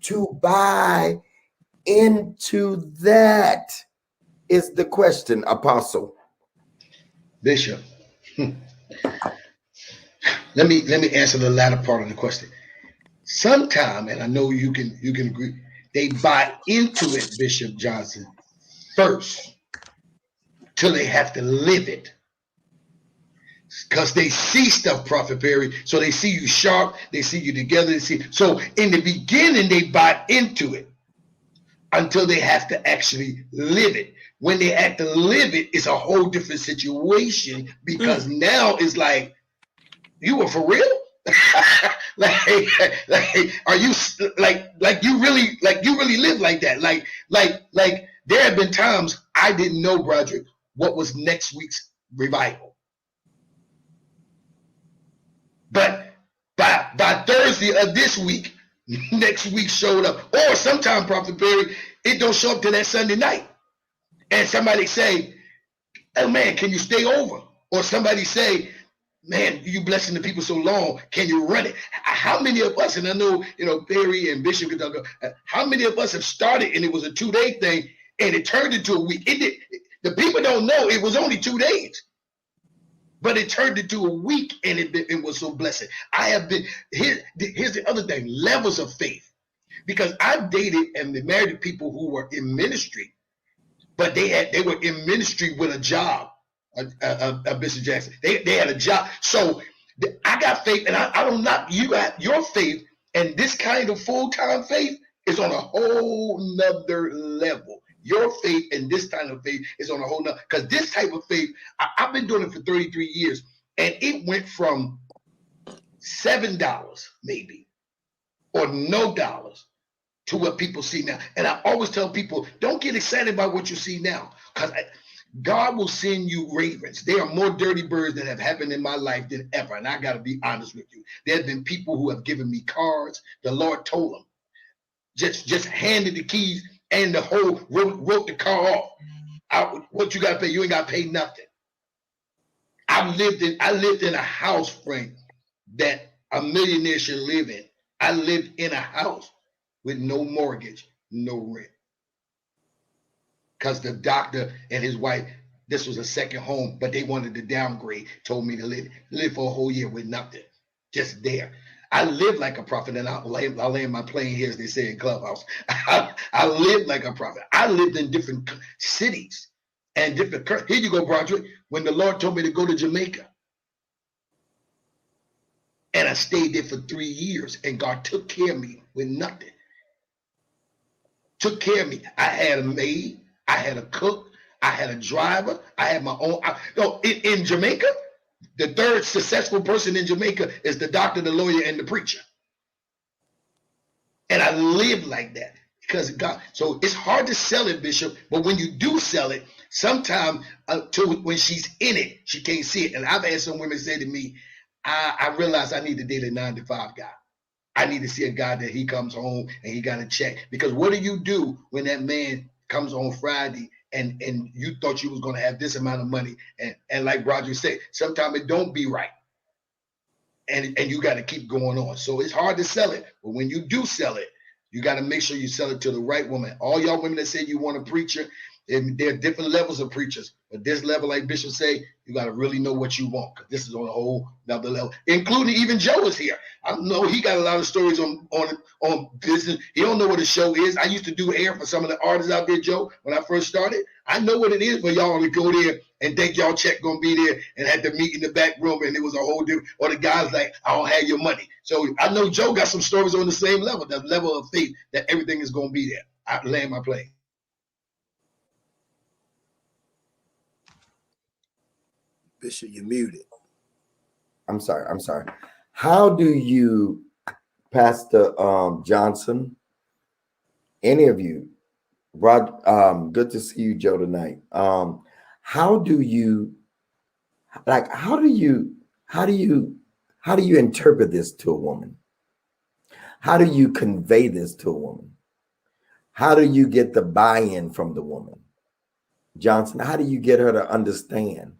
S1: to buy into that is the question, Apostle.
S4: Bishop. Let me answer the latter part of the question. Sometime, and I know you can agree, they buy into it, Bishop Johnson, first, till they have to live it. Because they see stuff, Prophet Perry. So they see you sharp, they see you together, so in the beginning they buy into it until they have to actually live it. When they have to live it, it's a whole different situation because now it's like, you were for real? like are you like you really live like that? Like there have been times I didn't know, Broderick, what was next week's revival. But by Thursday of this week, next week showed up. Or sometime, Prophet Perry, it don't show up till that Sunday night. And somebody say, oh man, can you stay over? Or somebody say, man, you blessing the people so long, can you run it? How many of us, and I know, Perry and Bishop, how many of us have started and it was a 2-day thing and it turned into a week? The people don't know it was only 2 days. But it turned into a week and it was so blessed. I have been, here's the other thing, levels of faith. Because I've dated and been married to people who were in ministry, but they were in ministry with a job, Bishop Jackson. They had a job. So I got faith, and I don't knock you at your faith, and this kind of full-time faith is on a whole nother level. Your faith and this kind of faith is on a whole nother, because this type of faith, I've been doing it for 33 years, and it went from $7 maybe, or no dollars, to what people see now. And I always tell people, don't get excited about what you see now, because God will send you ravens. There are more dirty birds that have happened in my life than ever, and I got to be honest with you. There have been people who have given me cards. The Lord told them, just handed the keys, and the whole wrote the car off. What you got to pay? You ain't got to pay nothing. I lived in a house, Frank, that a millionaire should live in. I lived in a house with no mortgage, no rent. Because the doctor and his wife, this was a second home, but they wanted to downgrade, told me to live for a whole year with nothing, just there. I live like a prophet, and I'll land my plane here, as they say in Clubhouse. I live like a prophet. I lived in different cities and different. Here you go, Broderick. When the Lord told me to go to Jamaica, and I stayed there for 3 years, and God took care of me with nothing. Took care of me. I had a maid. I had a cook. I had a driver. I had my own. In Jamaica, the third successful person in Jamaica is the doctor, the lawyer, and the preacher. And I lived like that because of God. So it's hard to sell it, Bishop. But when you do sell it, sometimes when she's in it, she can't see it. And I've had some women say to me, I realize I need to date a 9-to-5 guy. I need to see a guy that he comes home and he got a check. Because what do you do when that man comes on Friday and you thought you was going to have this amount of money? And like Roger said, sometimes it don't be right. And you got to keep going on. So it's hard to sell it. But when you do sell it, you got to make sure you sell it to the right woman. All y'all women that say you want a preacher, there are different levels of preachers. But this level, like Bishop say, you got to really know what you want, because this is on a whole another level, including even Joe is here. I know he got a lot of stories on business. He don't know what a show is. I used to do hair for some of the artists out there, Joe, when I first started. I know what it is for y'all to go there and think y'all check gonna be there and had to meet in the back room and it was a whole different, or the guy's like, I don't have your money. So I know Joe got some stories on the same level, that level of faith that everything is gonna be there. I land my plane.
S6: Bishop, you're muted.
S1: I'm sorry. How do you, Pastor Johnson, any of you, Rod, good to see you, Joe, tonight. How do you interpret this to a woman? How do you convey this to a woman? How do you get the buy-in from the woman? Johnson, how do you get her to understand?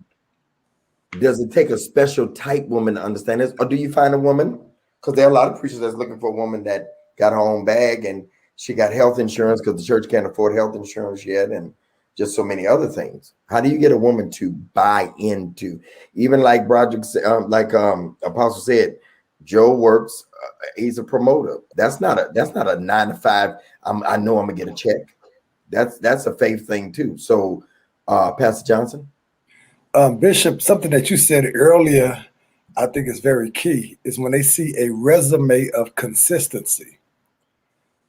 S1: Does it take a special type woman to understand this? Or do you find a woman? Because there are a lot of preachers that's looking for a woman that got her own bag and she got health insurance because the church can't afford health insurance yet, and just so many other things. How do you get a woman to buy into, even like Broderick, Apostle said, Joe works, he's a promoter. That's not a 9-to-5. I know I'm gonna get a check. That's a faith thing too. So Pastor Johnson.
S8: Bishop, something that you said earlier, I think is very key, is when they see a resume of consistency.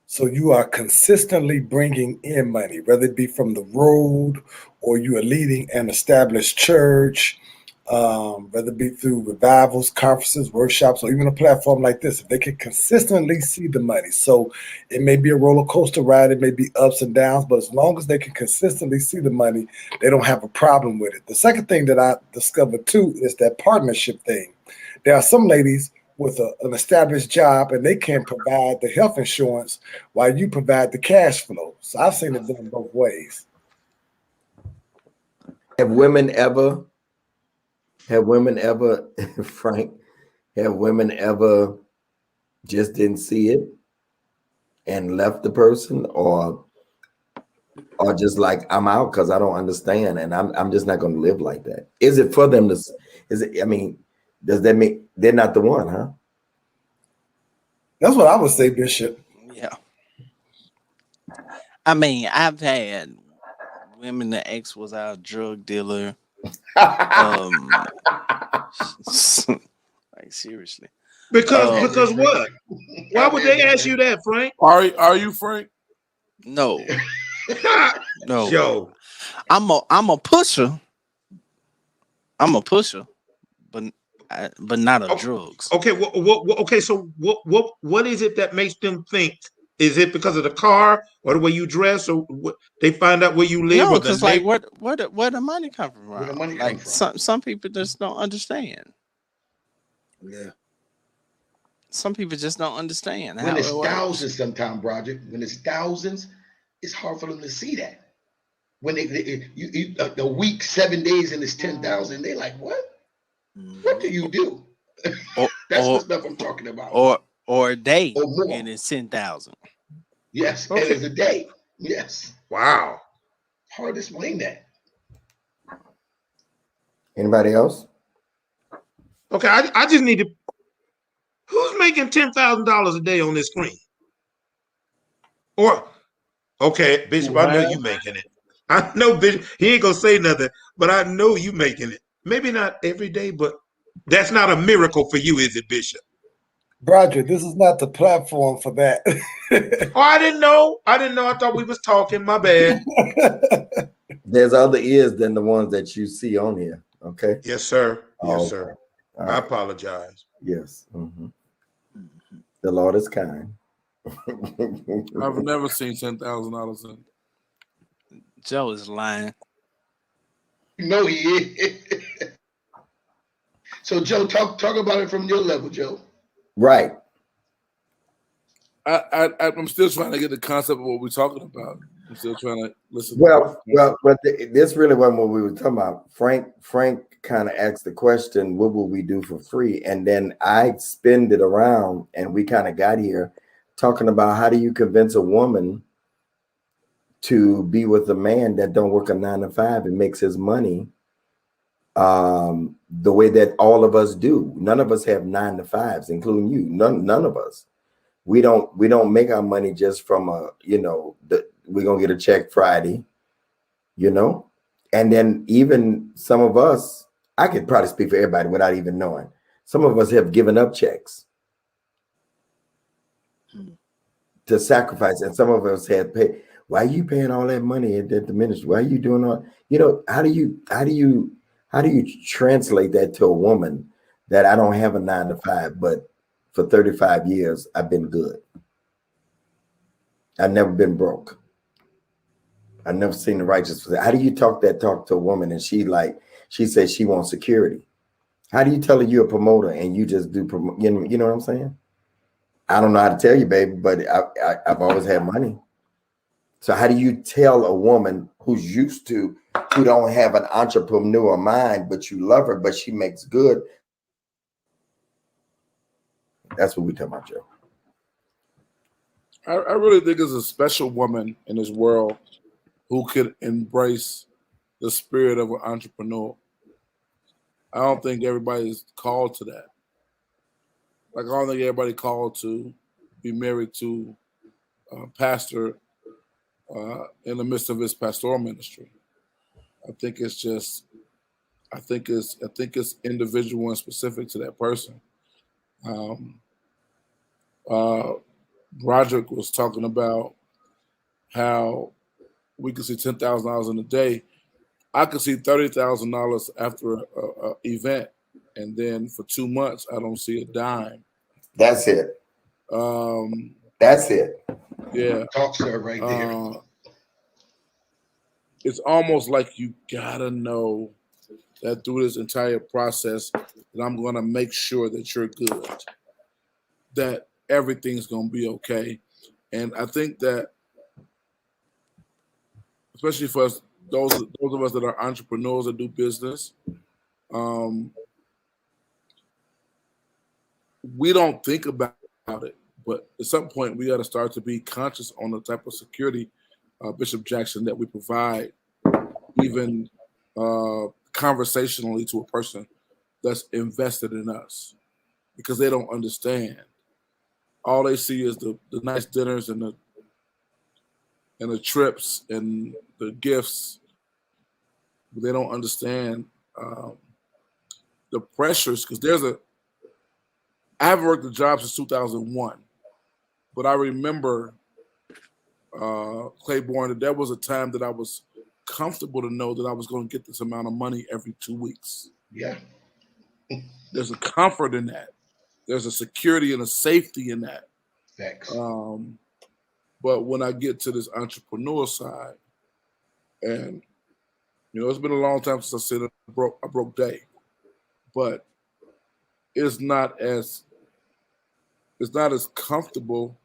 S8: So you are consistently bringing in money, whether it be from the road or you are leading an established church, whether it be through revivals, conferences, workshops, or even a platform like this. If they can consistently see the money. So it may be a roller coaster ride, it may be ups and downs, but as long as they can consistently see the money, they don't have a problem with it. The second thing that I discovered too is that partnership thing. There are some ladies with an established job and they can provide the health insurance while you provide the cash flow. So I've seen it done both ways.
S1: Have women ever, Frank, have women ever just didn't see it and left the person, or just like, I'm out because I don't understand and I'm just not going to live like that? Is it for them to, does that mean they're not the one, huh?
S8: That's what I would say, Bishop.
S2: Yeah. I mean, I've had women, the ex was our drug dealer. Like seriously.
S3: Because what? Why would they ask you that, Frank?
S9: Are you Frank?
S2: No. No.
S3: Joe.
S2: I'm a pusher. But not of drugs.
S3: Okay, okay. So what is it that makes them think? Is it because of the car or the way you dress, or what, they find out where you live?
S2: No, because like where the money come from?
S4: Where the money
S2: like
S4: come from?
S2: Some people just don't understand.
S6: Yeah.
S2: Some people just don't understand.
S4: When it's thousands, sometimes, Roger. When it's thousands, it's hard for them to see that. When a week, 7 days, and it's 10,000, they like, what? What do you do? That's the stuff I'm talking about.
S2: Or a day,
S4: or more.
S2: And it's 10,000.
S4: Yes,
S3: Okay.
S4: and it's a day. Yes.
S3: Wow.
S4: Hard to explain that.
S1: Anybody else?
S3: Okay, I just need to. Who's making $10,000 a day on this screen? Or, okay, Bishop, I know you making it. I know Bishop, he ain't gonna say nothing, but I know you making it. Maybe not every day, but that's not a miracle for you, is it, Bishop?
S8: Roger, this is not the platform for that.
S3: Oh, I didn't know. I thought we was talking. My bad.
S1: There's other ears than the ones that you see on here. Okay.
S3: Yes, sir. Yes,
S1: Okay.
S3: sir.
S1: All
S3: I
S1: right.
S3: apologize.
S1: Yes. Mhm. The Lord is kind.
S9: I've never seen $10,000 in.
S2: Joe is lying.
S4: No, he is. So, Joe, talk about it from your level, Joe.
S1: Right.
S9: I'm still trying to get the concept of what we're talking about. I'm still trying to listen.
S1: Well, but this really wasn't what we were talking about. Frank kind of asked the question, what will we do for free? And then I spinned it around and we kind of got here talking about how do you convince a woman to be with a man that don't work a 9 to 5 and makes his money the way that all of us do. None of us have 9 to 5s, including you. None of us. We don't make our money just from we're gonna get a check Friday, and then even some of us, I could probably speak for everybody without even knowing. Some of us have given up checks to sacrifice, and some of us had paid. Why are you paying all that money at the ministry? Why are you doing all? How do you translate that to a woman that I don't have a 9 to 5, but for 35 years I've been good. I've never been broke. I've never seen the righteous. How do you talk to a woman and she says she wants security? How do you tell her you're a promoter and you just do promote? You know what I'm saying? I don't know how to tell you, baby, but I've always had money. So how do you tell a woman who don't have an entrepreneur mind, but you love her, but she makes good? That's what we talking about, Joe.
S9: I really think there's a special woman in this world who could embrace the spirit of an entrepreneur. I don't think everybody's called to that. Like, I don't think everybody called to be married to a pastor in the midst of his pastoral ministry. I think it's individual and specific to that person. Roderick was talking about how we could see $10,000 in a day. I could see $30,000 after a event, and then for 2 months I don't see a dime.
S1: That's it. That's it.
S9: Yeah.
S4: Talk, sir, right there.
S9: It's almost like you gotta know that through this entire process that I'm gonna make sure that you're good, that everything's gonna be okay. And I think that, especially for us, those of us that are entrepreneurs that do business, we don't think about it, but at some point we got to start to be conscious on the type of security, Bishop Jackson, that we provide, even conversationally, to a person that's invested in us, because they don't understand. All they see is the nice dinners and the trips and the gifts. But they don't understand the pressures, because I haven't worked a job since 2001, but I remember, Claiborne, that there was a time that I was comfortable to know that I was going to get this amount of money every 2 weeks.
S4: Yeah.
S9: There's a comfort in that. There's a security and a safety in that.
S4: Thanks.
S9: But when I get to this entrepreneur side, and it's been a long time since I said a broke day, but it's not as comfortable,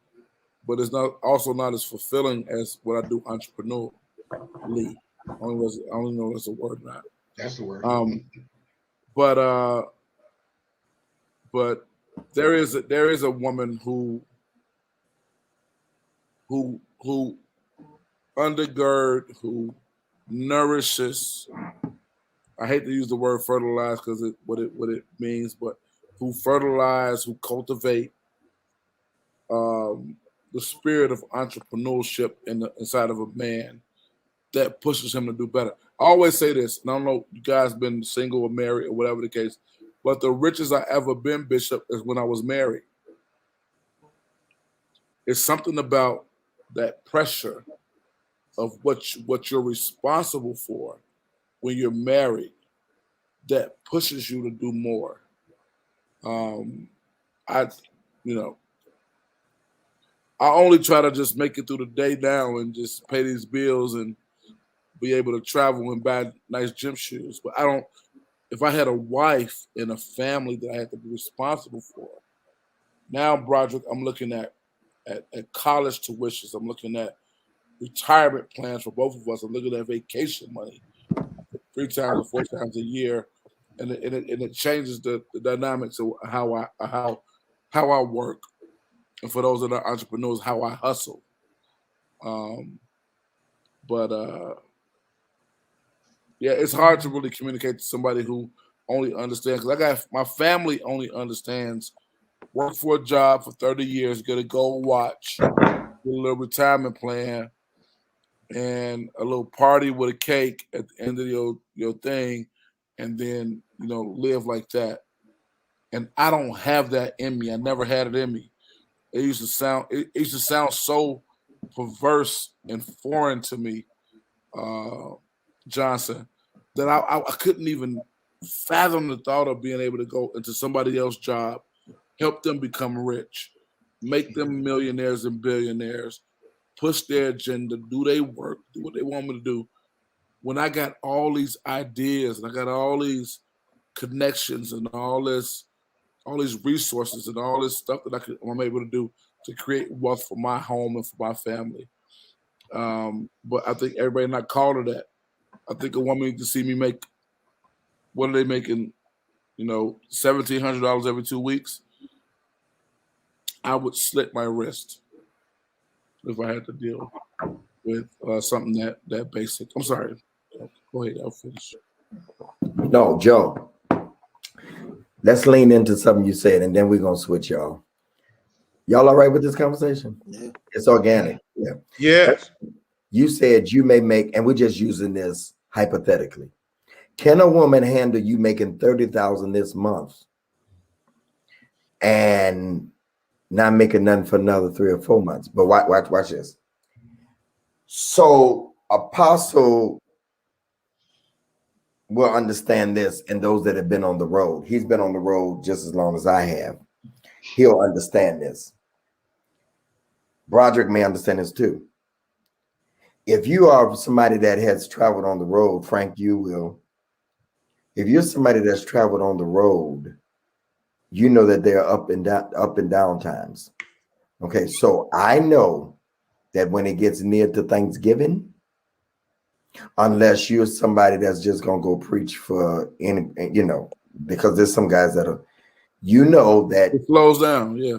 S9: but it's also not as fulfilling as what I do entrepreneurially. I don't know if that's a word or not.
S4: That's the word.
S9: But there is a woman who undergird, who nourishes. I hate to use the word fertilize because what it means, but who fertilize, who cultivate the spirit of entrepreneurship inside of a man that pushes him to do better. I always say this, and I don't know if you guys been single or married or whatever the case, but the richest I ever been, Bishop, is when I was married. It's something about that pressure of what you're responsible for when you're married that pushes you to do more. I only try to just make it through the day now and just pay these bills and be able to travel and buy nice gym shoes. But I don't. If I had a wife and a family that I had to be responsible for, now, Broderick, I'm looking at college tuitions. I'm looking at retirement plans for both of us. I'm looking at vacation money 3 times or 4 times a year, and it changes the dynamics of how I work, and for those that are entrepreneurs, how I hustle. Yeah, it's hard to really communicate to somebody who only understands. Because I got my family only understands work for a job for 30 years, get a gold watch, get a little retirement plan, and a little party with a cake at the end of your thing, and then live like that. And I don't have that in me. I never had it in me. It used to sound so perverse and foreign to me, Johnson, that I couldn't even fathom the thought of being able to go into somebody else's job, help them become rich, make them millionaires and billionaires, push their agenda, do their work, do what they want me to do. When I got all these ideas and I got all these connections and all these resources and all this stuff that I'm able to do to create wealth for my home and for my family. But I think everybody not called to that. I think a woman needs to see me make, what are they making, $1,700 every 2 weeks? I would slit my wrist if I had to deal with something that basic. I'm sorry. Go ahead, I'll finish.
S1: No, Joe. Let's lean into something you said, and then we're gonna switch, y'all. Y'all all right with this conversation?
S6: Yeah.
S1: It's organic. Yeah.
S3: Yes.
S1: You said you may make, and we're just using this hypothetically. Can a woman handle you making $30,000 this month and not making nothing for another 3 or 4 months? But watch this. So Apostle will understand this, and those that have been on the road. He's been on the road just as long as I have. He'll understand this. Broderick may understand this too. If you are somebody that has traveled on the road, Frank, you will. If you're somebody that's traveled on the road, you know that there are up and down times. Okay, so I know that when it gets near to Thanksgiving, unless you're somebody that's just gonna go preach for any, because there's some guys that are, that
S9: it slows down, yeah.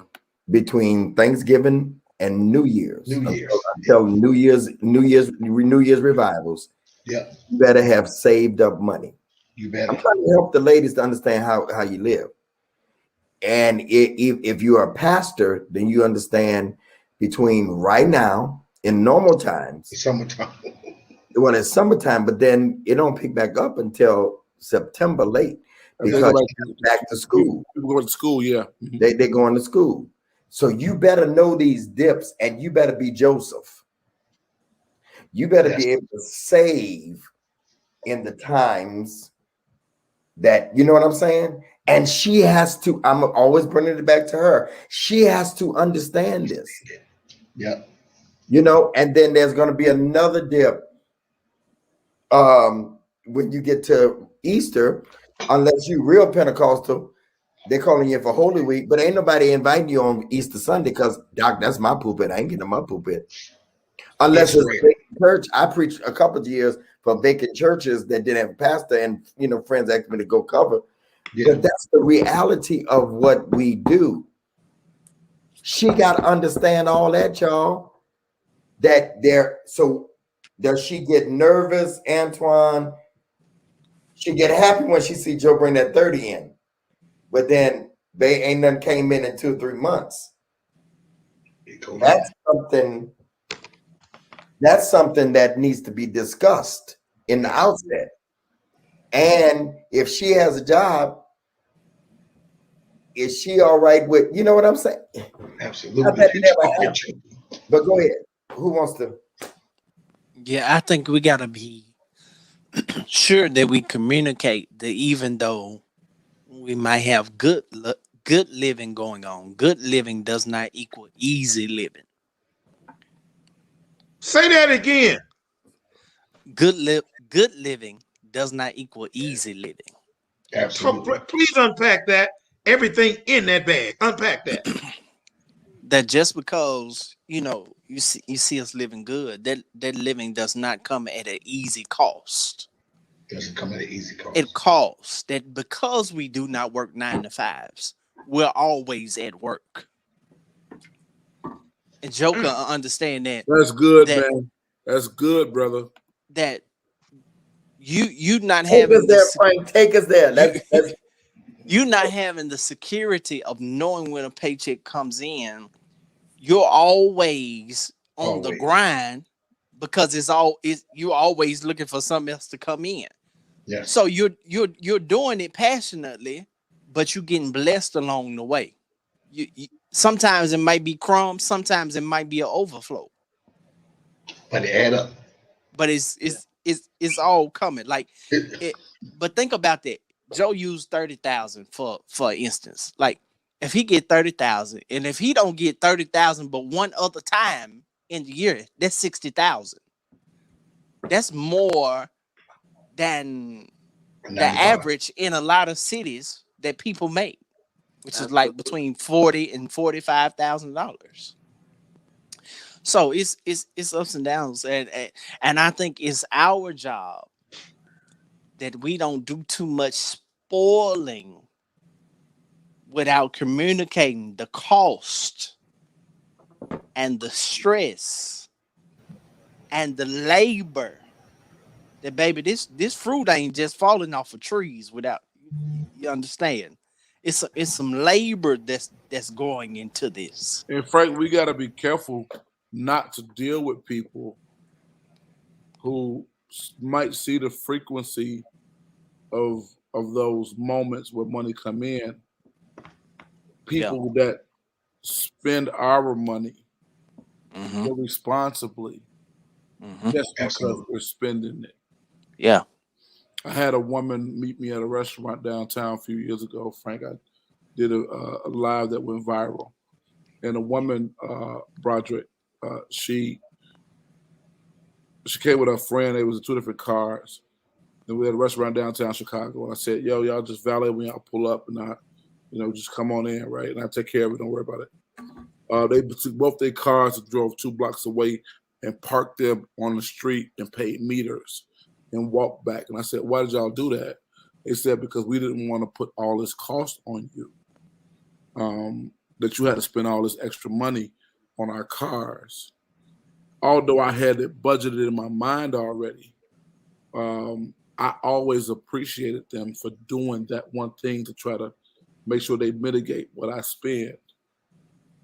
S1: Between Thanksgiving and New Year's, until New Year's revivals,
S4: yeah,
S1: you better have saved up money.
S4: You better.
S1: I'm trying to help the ladies to understand how you live. And if you're a pastor, then you understand between right now in normal times,
S4: summertime.
S1: Well, it's summertime, but then it don't pick back up until September late because back to school.
S9: People go to school, yeah.
S1: They're going to school. So you better know these dips, and you better be Joseph. You better be able to save in the times that, you know what I'm saying? And she has to, I'm always bringing it back to her. She has to understand this.
S4: Yeah.
S1: And then there's going to be another dip when you get to Easter, unless you real Pentecostal, they're calling you for Holy Week, but ain't nobody inviting you on Easter Sunday because, Doc, that's my pulpit. I ain't getting my pulpit. Unless it's a vacant church. I preached a couple of years for vacant churches that didn't have a pastor, and friends asked me to go cover. Yeah. But that's the reality of what we do. She got to understand all that, y'all. Does she get nervous, Antoine? She get happy when she see Joe bring that 30 in. But then they ain't none came in 2 or 3 months. That's something that needs to be discussed in the outset. And if she has a job, is she all right with, you know what I'm saying?
S4: Absolutely.
S1: But go ahead. Who wants to?
S2: Yeah, I think we gotta be sure that we communicate that even though we might have good living going on, good living does not equal easy living.
S3: Say that again.
S2: Good living does not equal easy living.
S4: Absolutely.
S3: Please unpack that. Everything in that bag. Unpack that.
S2: That just because you see us living good, that living does not come at an easy cost.
S4: Doesn't come at an easy cost.
S2: It costs that because we do not work 9 to 5s, we're always at work. And Joker understand that.
S9: That's good, man. That's good, brother.
S2: That you not
S1: Take
S2: having
S1: us there, Frank. Take us there. That's
S2: you not having the security of knowing when a paycheck comes in. You're always on the grind because you're always looking for something else to come in.
S4: Yes.
S2: So you're doing it passionately, but you're getting blessed along the way. You sometimes it might be crumbs, sometimes it might be an overflow.
S4: But it add up.
S2: But it's all coming. Like but think about that. Joe used 30,000 for instance. Like if he get 30,000, and if he don't get 30,000 but one other time in the year, that's 60,000. That's more than the average in a lot of cities that people make, which is like between $40,000 and $45,000. So it's ups and downs, and I think it's our job that we don't do too much spoiling without communicating the cost and the stress and the labor. That baby, this fruit ain't just falling off of trees without you understand. It's some labor that's going into this.
S9: And Frank, we got to be careful not to deal with people who might see the frequency of those moments where money come in. People that spend our money irresponsibly just because we're spending it.
S2: Yeah.
S9: I had a woman meet me at a restaurant downtown a few years ago, Frank. I did a live that went viral. And a woman, Broderick, she came with her friend. It was 2 different cars. And we had a restaurant downtown Chicago. And I said, yo, y'all just valet when y'all pull up and just come on in, right? And I take care of it. Don't worry about it. They took both their cars and drove 2 blocks away and parked them on the street and paid meters and walked back. And I said, why did y'all do that? They said, because we didn't want to put all this cost on you, that you had to spend all this extra money on our cars. Although I had it budgeted in my mind already, I always appreciated them for doing that one thing to try to make sure they mitigate what I spend.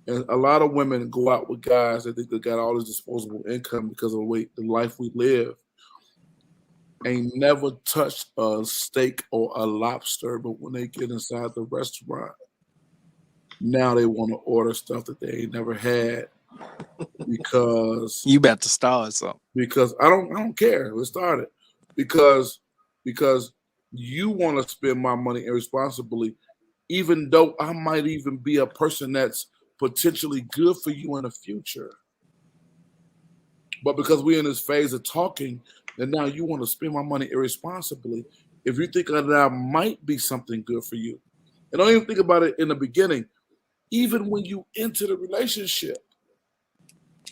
S9: And a lot of women go out with guys that think they got all this disposable income because of the life we live. Ain't never touched a steak or a lobster, but when they get inside the restaurant, now they want to order stuff that they ain't never had because
S2: you about to start something.
S9: Because I don't care. Let's start it. Because you want to spend my money irresponsibly, even though I might even be a person that's potentially good for you in the future. But because we're in this phase of talking, and now you want to spend my money irresponsibly, if you think that I might be something good for you, and don't even think about it in the beginning, even when you enter the relationship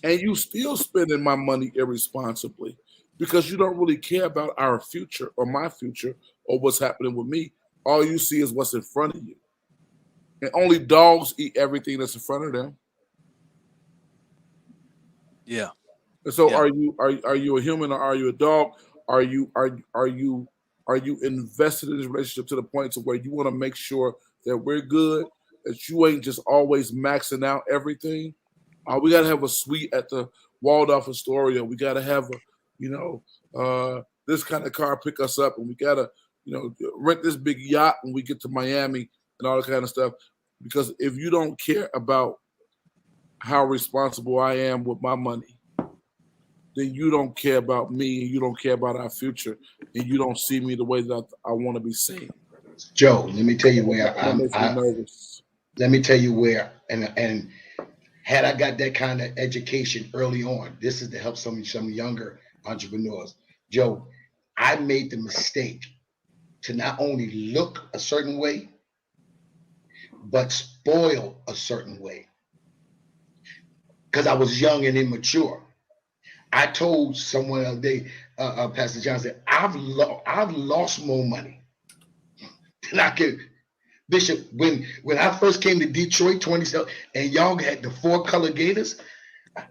S9: and you still spending my money irresponsibly because you don't really care about our future or my future or what's happening with me. All you see is what's in front of you. And only dogs eat everything that's in front of them.
S2: Yeah.
S9: And so are you a human or are you a dog? Are you invested in this relationship to the point to where you want to make sure that we're good, that you ain't just always maxing out everything? We gotta have a suite at the Waldorf Astoria. We gotta have this kind of car pick us up, and we gotta rent this big yacht when we get to Miami and all that kind of stuff. Because if you don't care about how responsible I am with my money, then you don't care about me, and you don't care about our future, and you don't see me the way that I want to be seen.
S4: Joe, let me tell you where
S9: That makes me nervous.
S4: Let me tell you where, and Had I got that kind of education early on, this is to help some younger entrepreneurs. Joe, I made the mistake to not only look a certain way, but spoil a certain way because I was young and immature. I told someone the other day, Pastor John said, I've lost more money than I could. Bishop, when I first came to Detroit 27, and y'all had the 4-color Gators,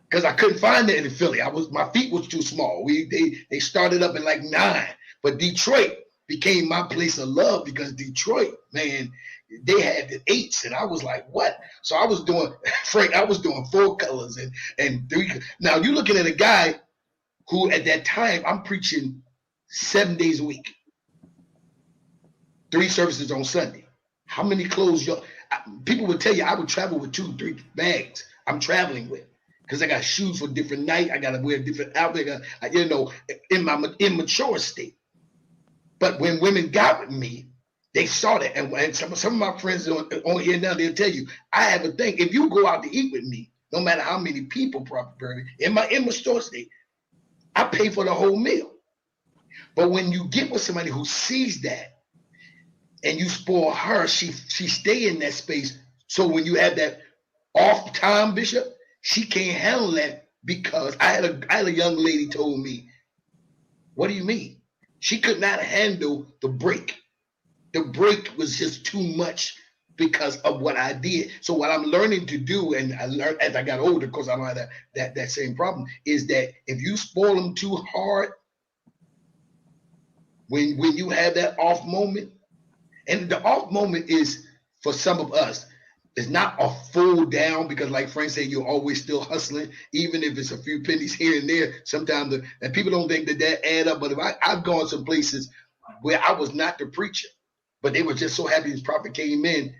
S4: because I couldn't find it in Philly. My feet was too small. They started up at like 9, but Detroit became my place of love because Detroit, man, they had the 8s, and I was like, what? So I was doing, Frank, I was doing 4 colors and 3. Now you're looking at a guy who at that time I'm preaching 7 days a week, 3 services on Sunday. How many clothes people would tell you I would travel with 2-3 bags I'm traveling with because I got shoes for different night. I got to wear a different outfit, in my immature state. But when women got with me, they saw that. And some of my friends on here now, they'll tell you, I have a thing. If you go out to eat with me, no matter how many people, probably in my immature state, I pay for the whole meal. But when you get with somebody who sees that and you spoil her, she stay in that space. So when you have that off time, Bishop, she can't handle that because I had a young lady told me, what do you mean? She could not handle the break. The break was just too much because of what I did. So what I'm learning to do, and I learned as I got older, because I don't have that same problem, is that if you spoil them too hard, when you have that off moment, and the off moment is for some of us, it's not a full down because, like Frank said, you're always still hustling, even if it's a few pennies here and there. Sometimes, and people don't think that add up. But if I've gone some places where I was not the preacher, but they were just so happy this prophet came in,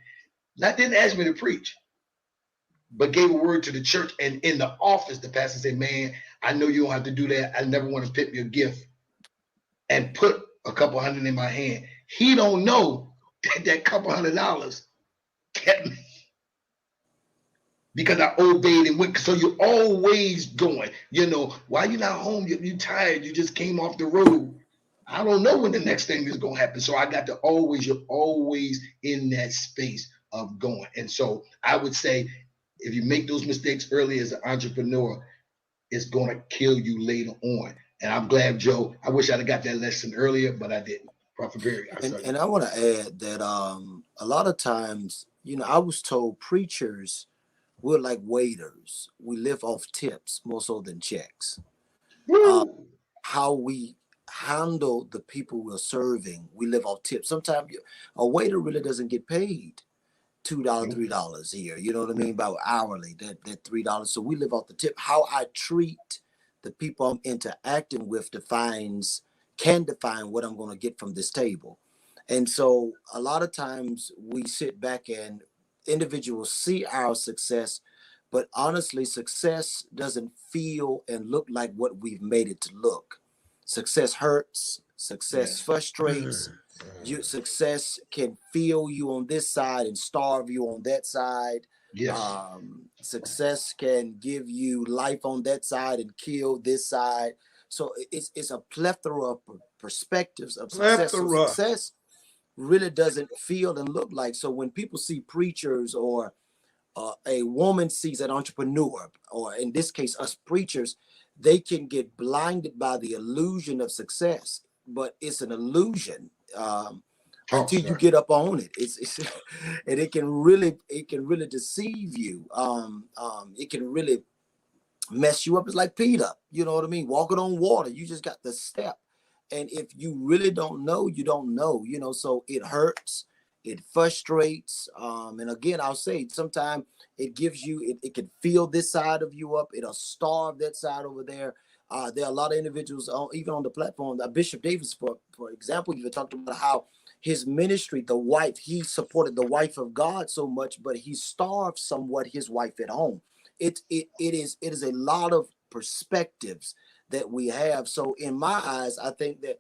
S4: didn't ask me to preach, but gave a word to the church. And in the office, the pastor said, "Man, I know you don't have to do that. I never want to pick your gift," and put a couple $100 in my hand. He don't know that couple $100 kept me, because I obeyed and went. So you're always going, why you not home? You're tired. You just came off the road. I don't know when the next thing is going to happen. So I got to you're always in that space of going. And so I would say, if you make those mistakes early as an entrepreneur, it's going to kill you later on. And I'm glad, Joe, I wish I'd have got that lesson earlier, but I didn't. Prophet Barry.
S6: And I want to add that a lot of times, I was told preachers, we're like waiters. We live off tips more so than checks. How we handle the people we're serving, we live off tips. Sometimes a waiter really doesn't get paid $2, $3 a year. You know what I mean? About hourly, that $3. So we live off the tip. How I treat the people I'm interacting with can define what I'm going to get from this table. And so a lot of times we sit back and individuals see our success, but honestly, success doesn't feel and look like what we've made it to look. Success hurts. Success frustrates. Success can feel you on this side and starve you on that side.
S4: Yes.
S6: Success can give you life on that side and kill this side. So it's a plethora of perspectives of success. So success really doesn't feel and look like. So when people see preachers or a woman sees an entrepreneur, or in this case, us preachers, they can get blinded by the illusion of success, but it's an illusion until you get up on it. It's and it can really deceive you. It can really mess you up. It's like Peter, you know what I mean? Walking on water. You just got the step. And if you really don't know, you don't know, so it hurts, it frustrates. And again, I'll say sometimes it gives you, it can fill this side of you up. It'll starve that side over there. There are a lot of individuals, even on the platform, Bishop Davis, for example, you talked about how his ministry, the wife, he supported the wife of God so much, but he starved somewhat his wife at home. It is a lot of perspectives that we have. So in my eyes, I think that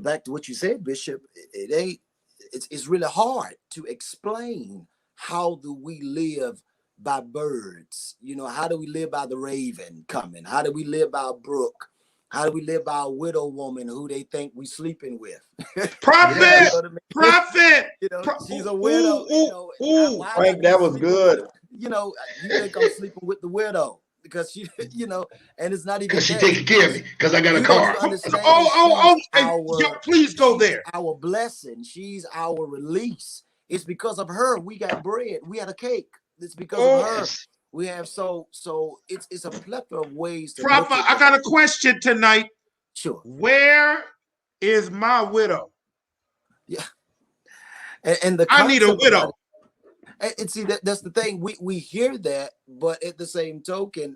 S6: back to what you said, Bishop, it's really hard to explain how do we live by birds? You know, how do we live by the raven coming? How do we live by a brook? How do we live by a widow woman who they think we sleeping with?
S3: Prophet,
S6: You know what I mean?
S3: prophet.
S6: You know, she's a widow. You know, why am I
S1: Frank, that was
S6: sleeping
S1: good.
S6: with- you know, you think I'm sleeping with the widow because she, you know, and it's not even
S4: Because she
S6: that.
S4: taking care of me because I got a
S6: You don't
S4: car.
S6: understand
S3: Oh,
S6: she's
S3: hey,
S6: our-
S3: yo, please go there.
S6: Our blessing. She's our release. It's because of her we got bread. We had a cake. It's because of her.
S4: Yes.
S6: We have so it's a plethora of ways to
S3: Prophet,
S6: look at
S3: I got a question tonight.
S6: Sure.
S3: Where is my widow?
S6: And the
S3: I need a
S6: concept
S3: widow.
S6: about it- and see that's the thing. We hear that, but at the same token,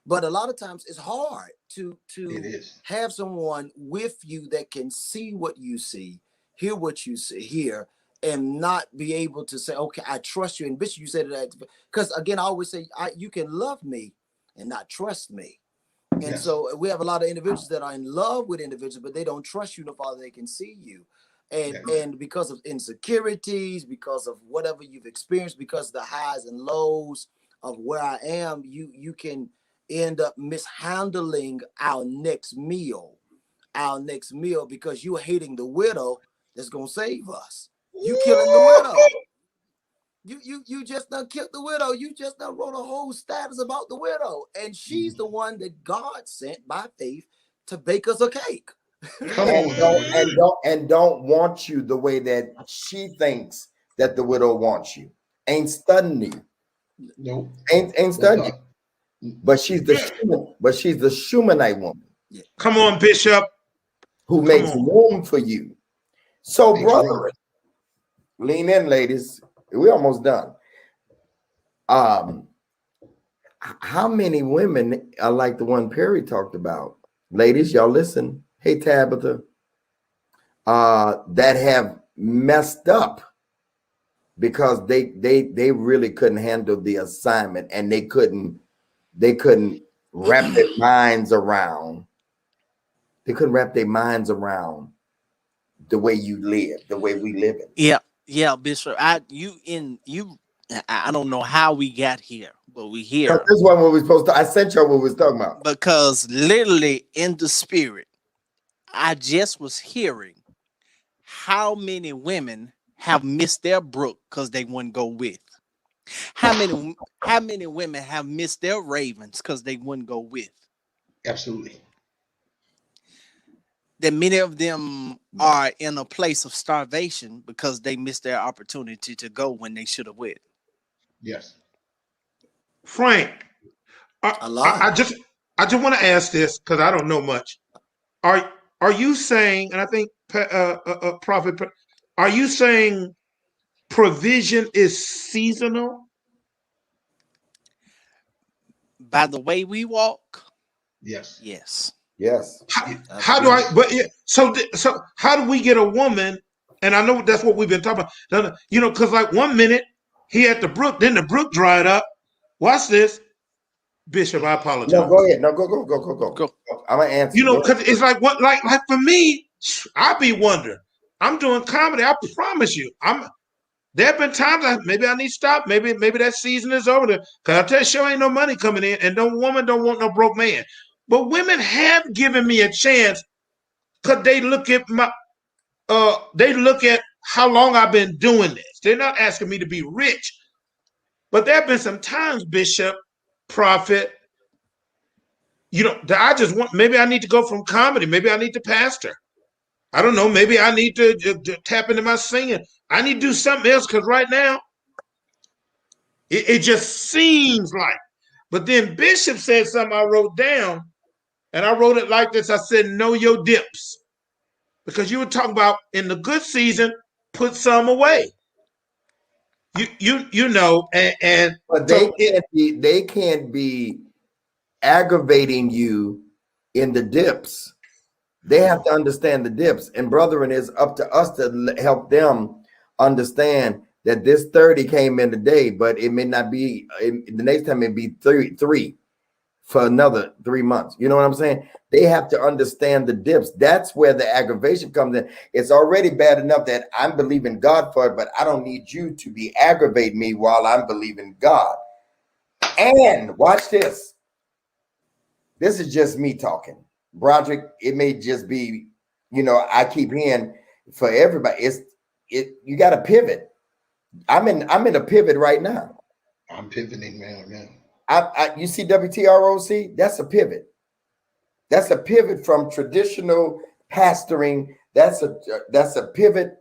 S6: but a lot of times it's hard
S4: It
S6: to
S4: is.
S6: have someone with you that can see what you see, hear what you hear, and not be able to say, okay, I trust you. And Bishop, you said that because again, I always say you can love me and not trust me. And
S4: Yes.
S6: so we have a lot of individuals that are in love with individuals, but they don't trust you no farther they can see you. And
S4: Yeah.
S6: and because of insecurities, because of whatever you've experienced, because of the highs and lows of where I am, you can end up mishandling our next meal because you're hating the widow that's gonna save us. You killing the widow. You just done killed the widow. You just done wrote a whole status about the widow, and she's the one that God sent by faith to bake us a cake.
S4: Come
S1: And
S4: on.
S1: don't want you the way that she thinks that the widow wants you. Ain't studying you.
S4: Nope.
S1: Ain't studying you. But she's the Shumanite woman
S3: Come on, Bishop.
S1: who
S3: Come
S1: makes
S3: on.
S1: room for you. So,
S4: Makes
S1: brother,
S4: room.
S1: lean in, ladies. We're almost done. How many women are like the one Perry talked about? Ladies, y'all listen. Hey, Tabitha, that have messed up because they really couldn't handle the assignment and they couldn't wrap their minds around. They couldn't wrap their minds around the way you live, the way we live it.
S2: Yeah, Bishop. I don't know how we got here, but we here
S1: This one what we supposed to. I sent y'all what we was talking about.
S2: because literally in the spirit, I just was hearing how many women have missed their brook because they wouldn't go with. How many women have missed their ravens because they wouldn't go with.
S4: Absolutely.
S2: That many of them are in a place of starvation because they missed their opportunity to go when they should have went.
S4: Yes.
S3: Frank,
S6: A lot.
S3: I just want to ask this because I don't know much. Are you saying, and I think Prophet, are you saying provision is seasonal?
S2: By the way we walk,
S4: Yes.
S2: yes.
S1: Yes.
S3: How do I? But yeah, so how do we get a woman? And I know that's what we've been talking about. You know, because like 1 minute he at the brook, then the brook dried up. Watch this, Bishop. I apologize.
S1: No, go ahead. No, go. I'm gonna answer.
S3: You know, because it's like what, like for me, I be wondering. I'm doing comedy. I promise you, There have been times maybe I need to stop. Maybe that season is over. Because I tell you, sure ain't no money coming in, and no woman don't want no broke man. But women have given me a chance because they look at how long I've been doing this. They're not asking me to be rich, but there have been some times, Bishop, Prophet, you know, that I just want. Maybe I need to go from comedy. Maybe I need to pastor. I don't know. Maybe I need to tap into my singing. I need to do something else because right now it just seems like. But then Bishop said something I wrote down, and I wrote it like this. I said, "Know your dips," because you were talking about in the good season, put some away. You know, and
S1: But
S3: so
S1: they can't be aggravating you in the dips. They have to understand the dips, and brethren, it's up to us to help them understand that this 30 came in today, but it may not be the next time. It be 3, for another 3 months. You know what I'm saying? They have to understand the dips. That's where the aggravation comes in. It's already bad enough that I'm believing God for it, but I don't need you to be aggravating me while I'm believing God. And watch this. This is just me talking. Broderick, it may just be, you know, I keep hearing for everybody. You got to pivot. I'm in a pivot right now.
S4: I'm pivoting, man.
S1: You see WTROC? That's a pivot. That's a pivot from traditional pastoring. That's a pivot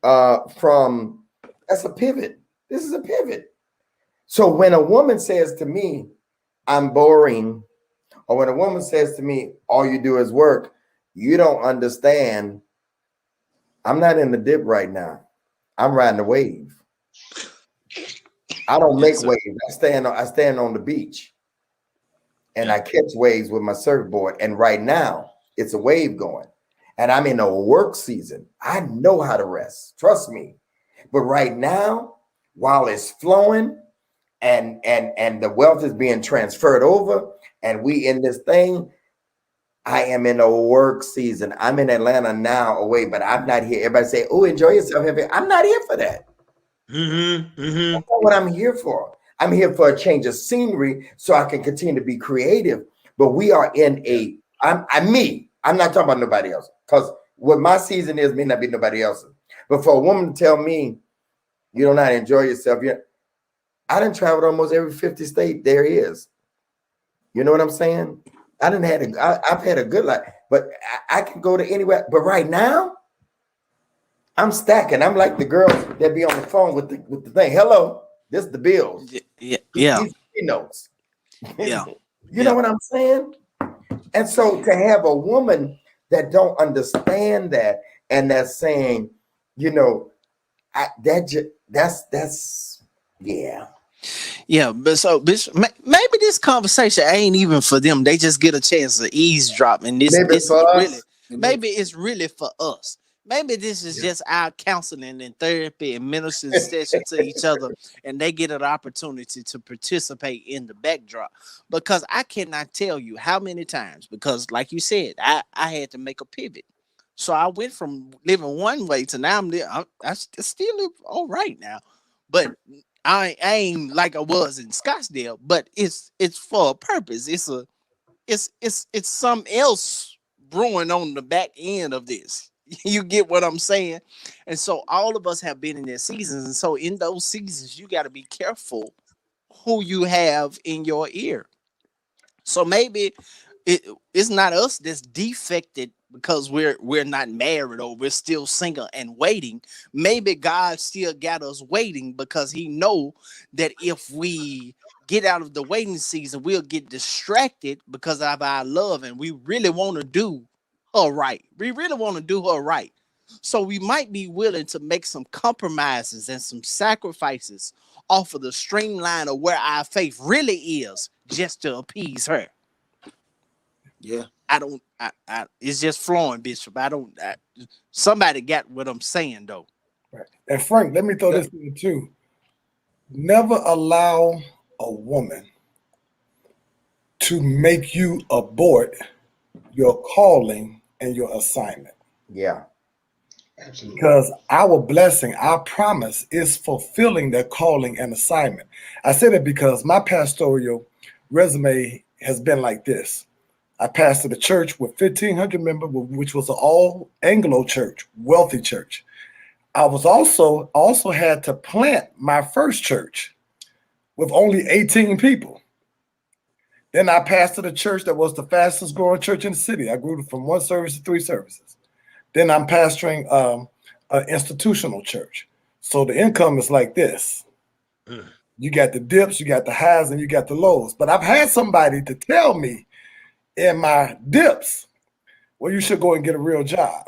S1: that's a pivot. This is a pivot. So when a woman says to me, I'm boring, or when a woman says to me, all you do is work, you don't understand. I'm not in the dip right now. I'm riding the wave. I don't make waves. I stand on the beach and I catch waves with my surfboard. And right now it's a wave going and I'm in a work season. I know how to rest. Trust me. But right now, while it's flowing and the wealth is being transferred over and we in this thing, I am in a work season. I'm in Atlanta now away, but I'm not here. Everybody say, oh, enjoy yourself. I'm not here for that. That's not what I'm here for. I'm here for a change of scenery so I can continue to be creative. But we are in I'm not talking about nobody else, because what my season is may not be nobody else's. But for a woman to tell me you don't know how to enjoy yourself, I done traveled almost every 50 state there is. You know what I'm saying? I've had a good life, but I can go to anywhere. But right now, I'm stacking. I'm like the girls that be on the phone with the thing. Hello, this is the bills.
S2: Yeah.
S1: These notes.
S2: Yeah.
S1: You know what I'm saying? And so to have a woman that don't understand that and that's saying, you know, that's yeah.
S2: Yeah, but so bitch, maybe this conversation ain't even for them. They just get a chance to eavesdrop, and this is really, maybe it's really for us. Maybe this is just our counseling and therapy and ministry session to each other, and they get an opportunity to participate in the backdrop. Because I cannot tell you how many times, because like you said, I had to make a pivot. So I went from living one way to now I still live all right now, but I ain't like I was in Scottsdale. But it's for a purpose. It's something else brewing on the back end of this. You get what I'm saying? And so all of us have been in their seasons. And so in those seasons, you got to be careful who you have in your ear. So maybe it's not us that's defected because we're not married or we're still single and waiting. Maybe God still got us waiting because he know that if we get out of the waiting season, we'll get distracted because of our love, and we really want to do her right. We really want to do her right. So we might be willing to make some compromises and some sacrifices off of the streamline of where our faith really is just to appease her.
S6: Yeah.
S2: It's just flowing, Bishop. Somebody got what I'm saying though.
S8: Right. And Frank, let me throw this in too. Never allow a woman to make you abort your calling and your assignment.
S1: Yeah.
S4: Absolutely.
S8: Because our blessing, our promise is fulfilling their calling and assignment. I say that because my pastoral resume has been like this. I pastored a church with 1,500 members, which was an all Anglo church, wealthy church. I was also had to plant my first church with only 18 people. Then I pastored a church that was the fastest growing church in the city. I grew from 1 service to 3 services. Then I'm pastoring an institutional church. So the income is like this. You got the dips, you got the highs, and you got the lows. But I've had somebody to tell me in my dips, well, you should go and get a real job.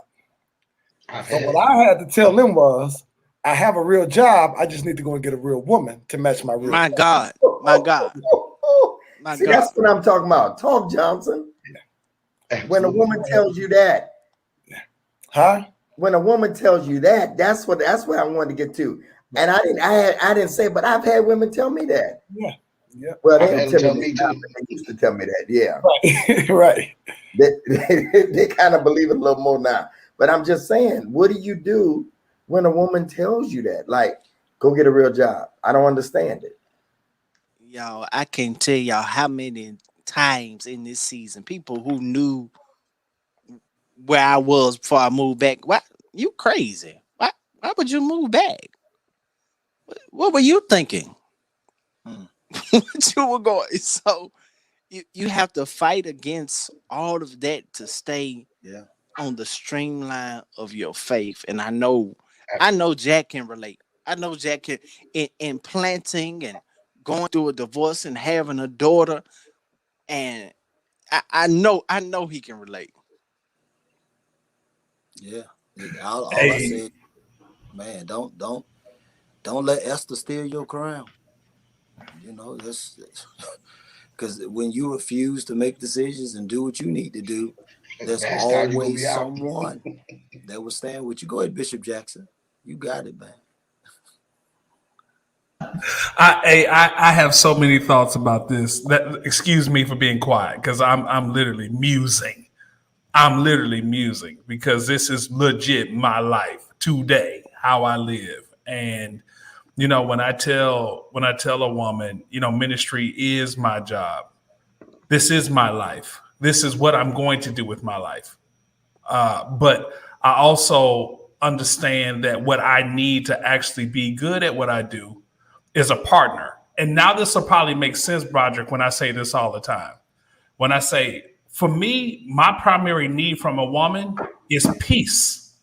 S8: So what I had to tell them was, I have a real job. I just need to go and get a real woman to match my real job.
S2: God.
S1: See, that's what I'm talking about. Talk, Johnson.
S4: Yeah.
S1: When a woman tells you that.
S8: Huh?
S1: When a woman tells you that, that's where I wanted to get to. And I didn't say, but I've had women tell me that.
S8: Yeah. Yeah.
S1: Well,
S4: I've
S1: they
S4: had
S1: didn't
S4: them
S1: tell
S4: tell
S1: me
S4: me
S1: that now,
S4: too.
S1: but they used to tell me that. Yeah,
S8: Right.
S1: they kind of believe it a little more now. But I'm just saying, what do you do when a woman tells you that? Like, go get a real job. I don't understand it.
S2: Y'all, I can't tell y'all how many times in this season people who knew where I was before I moved back. Why you crazy? Why would you move back? What were you thinking?
S6: Hmm.
S2: What you were going? So you have to fight against all of that to stay
S6: Yeah.
S2: on the streamline of your faith. And I know
S4: Absolutely.
S2: Jack can relate. I know Jack can in planting and going through a divorce and having a daughter. And I know he can relate.
S6: Yeah. All I
S7: Hey,
S6: say, man, don't let Esther steal your crown. You know, that's because when you refuse to make decisions and do what you need to do, there's
S4: Last time you're gonna be
S6: always
S4: out.
S6: someone that will stand with you. Go ahead, Bishop Jackson. You got it, man.
S7: I have so many thoughts about this. That excuse me for being quiet because I'm literally musing. I'm literally musing because this is legit my life today, how I live. And you know, when I tell a woman, you know, ministry is my job. This is my life. This is what I'm going to do with my life. But I also understand that what I need to actually be good at what I do is a partner. And now this will probably make sense, Broderick, when I say this all the time. When I say, for me, my primary need from a woman is peace.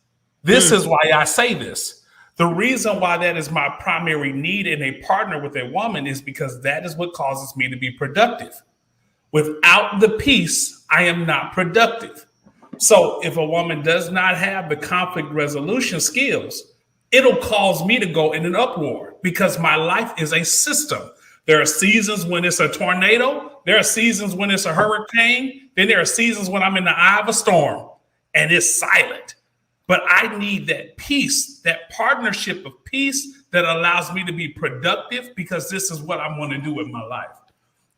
S7: This is why I say this. The reason why that is my primary need in a partner with a woman is because that is what causes me to be productive. Without the peace, I am not productive. So if a woman does not have the conflict resolution skills, it'll cause me to go in an uproar because my life is a system. There are seasons when it's a tornado, there are seasons when it's a hurricane, then there are seasons when I'm in the eye of a storm and it's silent. But I need that peace, that partnership of peace that allows me to be productive because this is what I want to do with my life.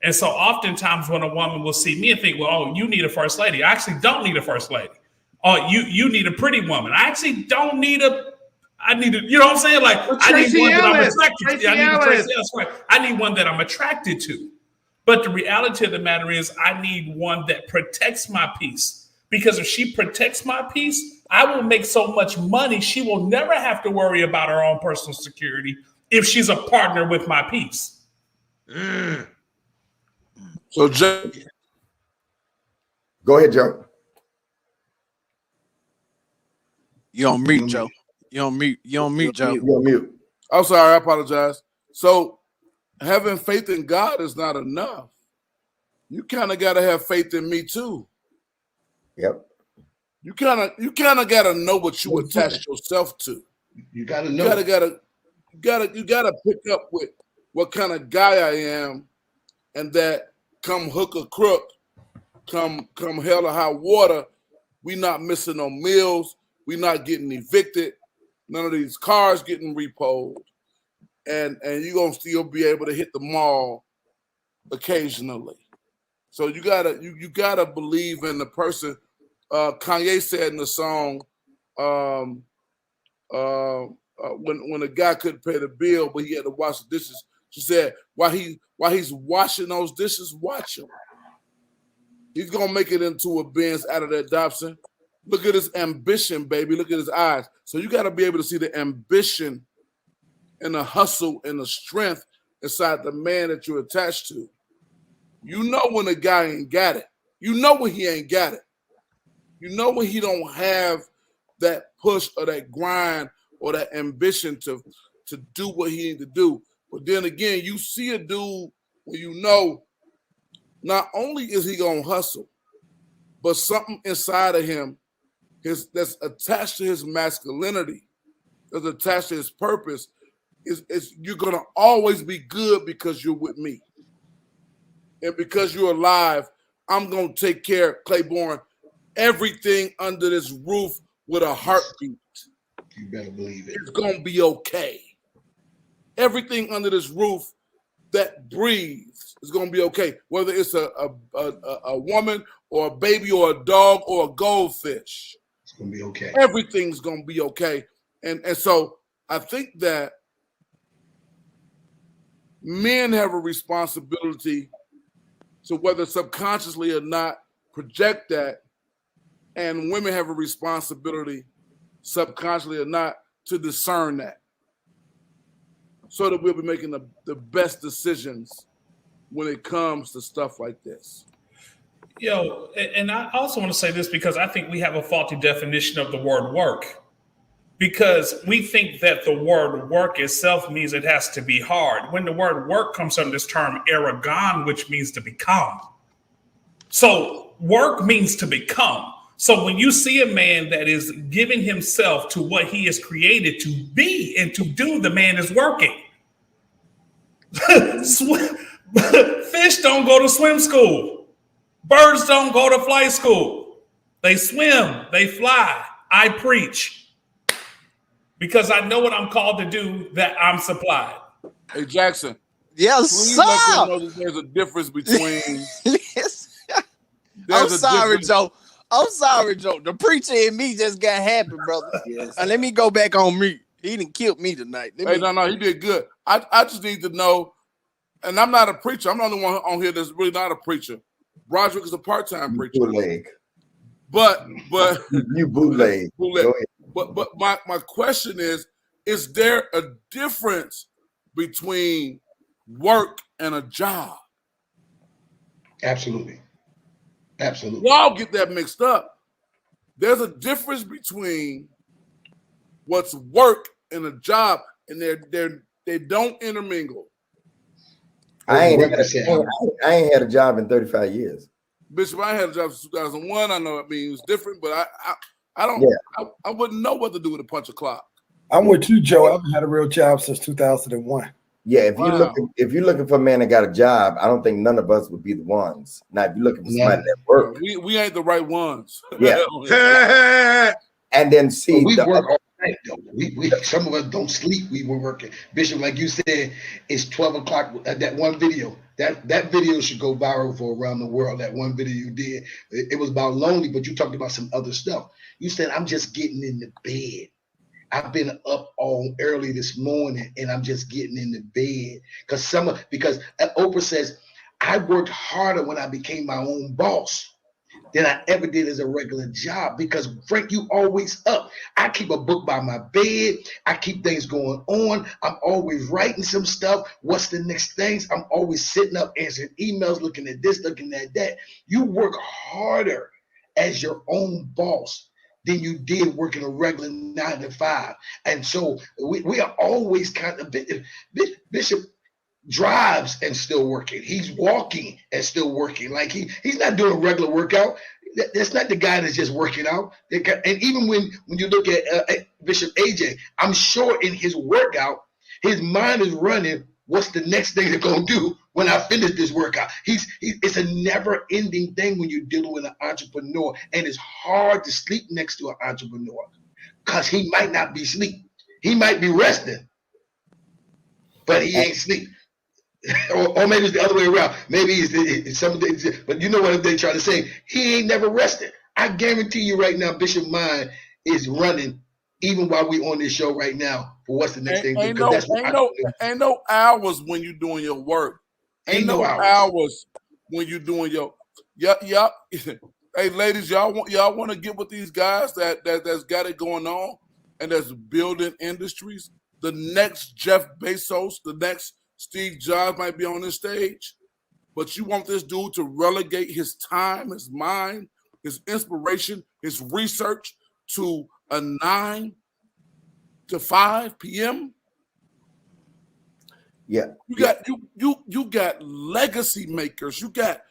S7: And so oftentimes when a woman will see me and think, well, oh, you need a first lady. I actually don't need a first lady. Oh, you need a pretty woman. I actually don't need I need you know what I'm saying? Like I need one that I'm attracted to. I need a Tracy Ellis, right. I need one that I'm attracted to. But the reality of the matter is I need one that protects my peace. Because if she protects my peace, I will make so much money, she will never have to worry about her own personal security if she's a partner with my peace.
S9: So, Jay,
S1: Go ahead, Joe.
S2: You on mute, Joe. You on mute. You on mute, Joe.
S1: You're on mute.
S9: I'm sorry, I apologize. So, having faith in God is not enough. You kind of got to have faith in me too.
S1: Yep.
S9: You kind of got to know what you attach yourself to.
S4: You gotta
S9: You
S4: know.
S9: gotta pick up with what kind of guy I am, and that come hook or crook, come hell or high water, we not missing no meals, we not getting evicted, none of these cars getting repoed, and you gonna still be able to hit the mall occasionally. So you gotta believe in the person. Kanye said in the song, when a guy couldn't pay the bill, but he had to wash the dishes. She said, while he's washing those dishes, watch him. He's gonna make it into a Benz out of that Dobson. Look at his ambition, baby. Look at his eyes. So you got to be able to see the ambition and the hustle and the strength inside the man that you're attached to. You know when a guy ain't got it. You know when he ain't got it. You know when he don't have that push or that grind or that ambition to do what he need to do. But then again, you see a dude when you know not only is he gonna hustle, but something inside of him that's attached to his masculinity, that's attached to his purpose, is you're gonna always be good because you're with me. And because you're alive, I'm gonna take care, Claiborne, everything under this roof with a heartbeat.
S4: You better believe it.
S9: It's gonna be okay. Everything under this roof that breathes is going to be okay, whether it's a woman or a baby or a dog or a goldfish.
S4: It's gonna be okay.
S9: Everything's going to be okay. And so I think that men have a responsibility to, whether subconsciously or not, project that, and women have a responsibility, subconsciously or not, to discern that, so that we'll be making the best decisions when it comes to stuff like this.
S7: Yo, and I also want to say this because I think we have a faulty definition of the word work. Because we think that the word work itself means it has to be hard, when the word work comes from this term ergon, which means to become. So work means to become. So when you see a man that is giving himself to what he is created to be and to do, the man is working. Fish don't go to swim school. Birds don't go to flight school. They swim, they fly. I preach. Because I know what I'm called to do, that I'm supplied.
S9: Hey, Jackson.
S2: Yes,
S9: Please
S2: sir.
S9: let them know that there's a difference between.
S2: I'm sorry, Joe. I'm sorry, Joe. The preacher in me just got happy, brother.
S6: Yes.
S2: Let me go back on mute. He didn't kill me tonight.
S9: No, he did good. I just need to know, and I'm not a preacher. I'm the only one on here that's really not a preacher. Broderick is a part-time preacher.
S1: Bootleg.
S9: But
S1: you bootleg.
S9: Bootleg.
S1: Go ahead.
S9: But my question is there a difference between work and a job?
S4: Absolutely. Absolutely.
S9: Y'all get that mixed up. There's a difference between what's work and a job, and they don't intermingle.
S1: I ain't had a job in 35 years.
S9: Bishop, I had a job since 2001. I know it means different, but I don't.
S1: Yeah.
S9: I wouldn't know what to do with a punch clock.
S8: I'm with you, Joe. I haven't had a real job since 2001.
S1: Yeah, if you're looking for a man that got a job, I don't think none of us would be the ones. Now, if you're looking for somebody that work,
S9: we ain't the right ones.
S1: Yeah. And then see,
S4: we work all night though. We some of us don't sleep. We were working. Bishop, like you said, it's 12 o'clock. That one video, that video should go viral for around the world. That one video you did, it was about lonely, but you talked about some other stuff. You said, I'm just getting in the bed. I've been up all early this morning and I'm just getting in the bed because Oprah says, I worked harder when I became my own boss than I ever did as a regular job, because Frank, you always up. I keep a book by my bed. I keep things going on. I'm always writing some stuff. What's the next things? I'm always sitting up answering emails, looking at this, looking at that. You work harder as your own boss than you did working a regular 9 to 5. And so we are always kind of, Bishop drives and still working. He's walking and still working. Like he's not doing a regular workout. That's not the guy that's just working out. And even when you look at Bishop AJ, I'm sure in his workout, his mind is running, what's the next thing they're going to do when I finish this workout? It's a never-ending thing when you're dealing with an entrepreneur, and it's hard to sleep next to an entrepreneur because he might not be asleep. He might be resting, but he ain't asleep. or maybe it's the other way around. Maybe it's something, but you know what they try to say? He ain't never rested. I guarantee you right now, Bishop mind is running even while we on this show right now for what's the next thing.
S9: Ain't no hours when you're doing your work. Ain't no hours when you're doing your Hey ladies, y'all want to get with these guys that's got it going on and that's building industries. The next Jeff Bezos, the next Steve Jobs might be on this stage, but you want this dude to relegate his time, his mind, his inspiration, his research to a 9 to 5 p.m.
S1: Yeah,
S9: you got legacy makers, you got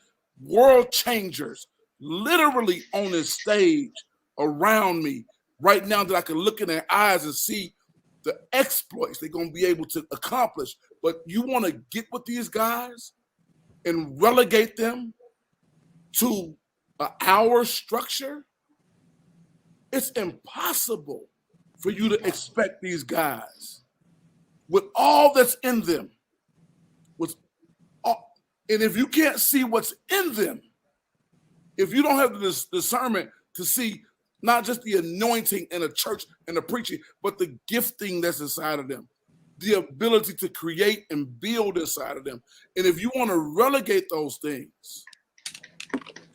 S9: world changers literally on this stage around me right now that I can look in their eyes and see the exploits they're going to be able to accomplish. But you want to get with these guys and relegate them to an hour structure? It's impossible for you to expect these guys with all that's in them, with And if you can't see what's in them, if you don't have this discernment to see not just the anointing in a church and the preaching, but the gifting that's inside of them, the ability to create and build inside of them. And if you want to relegate those things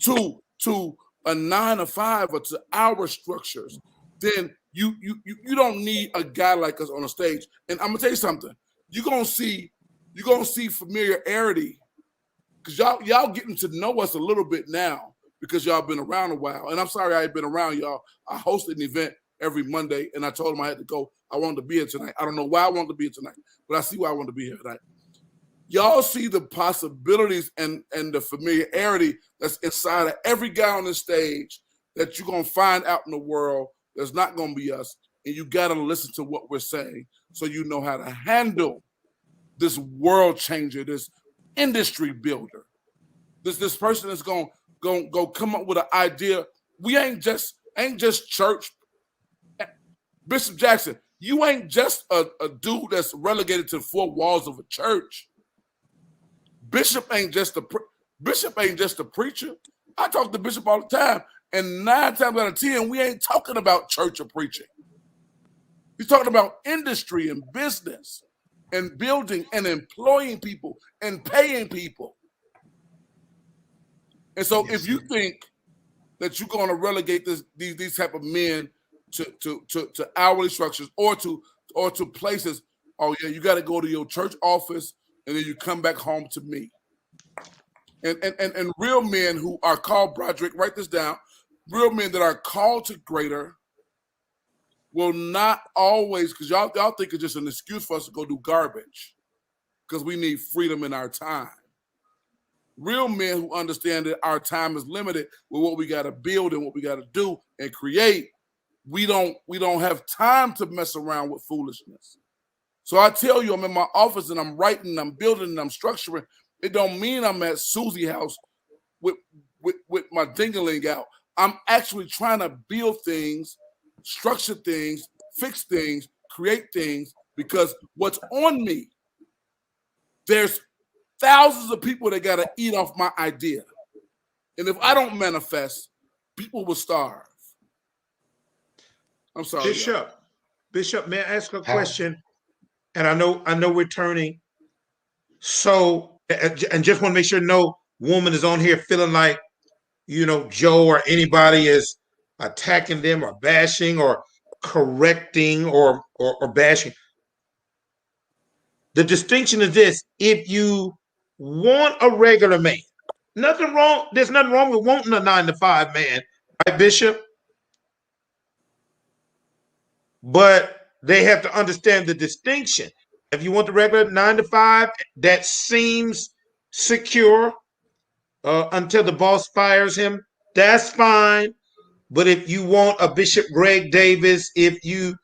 S9: to a 9 to 5 or to our structures, then you don't need a guy like us on a stage. And I'm gonna tell you something. You're gonna see familiarity, because y'all getting to know us a little bit now because y'all been around a while. And I'm sorry I ain't been around y'all. I hosted an event every Monday, and I told them I had to go. I wanted to be here tonight. I don't know why I wanted to be here tonight, but I see why I want to be here tonight. Y'all see the possibilities and the familiarity that's inside of every guy on the stage that you're going to find out in the world that's not going to be us. And you got to listen to what we're saying so you know how to handle this world changer, this industry builder, this person that's going to come up with an idea. We ain't just church. Bishop Jackson, you ain't just a dude that's relegated to the 4 walls of a church. Bishop ain't just a preacher. I talk to Bishop all the time, and 9 times out of 10, we ain't talking about church or preaching. He's talking about industry and business and building and employing people and paying people. And so if you think that you're going to relegate these type of men to hourly structures or to places, oh yeah, you got to go to your church office and then you come back home to me. And real men who are called, Broderick, write this down, real men that are called to greater will not always, because y'all think it's just an excuse for us to go do garbage because we need freedom in our time. Real men who understand that our time is limited with what we got to build and what we got to do and create. We don't have time to mess around with foolishness. So I tell you, I'm in my office and I'm writing, I'm building, and I'm structuring. It don't mean I'm at Susie's house with my ding-a-ling out. I'm actually trying to build things, structure things, fix things, create things, because what's on me, there's thousands of people that got to eat off my idea. And if I don't manifest, people will starve. I'm sorry.
S3: Bishop, may I ask a question? And I know we're turning. So, and just want to make sure no woman is on here feeling like, Joe or anybody is attacking them or bashing or correcting or bashing. The distinction is this: if you want a regular man, there's nothing wrong with wanting a 9 to 5 man, right, Bishop? But they have to understand the distinction. If you want the regular 9 to 5, that seems secure until the boss fires him, that's fine. But if you want a Bishop Greg Davis, if you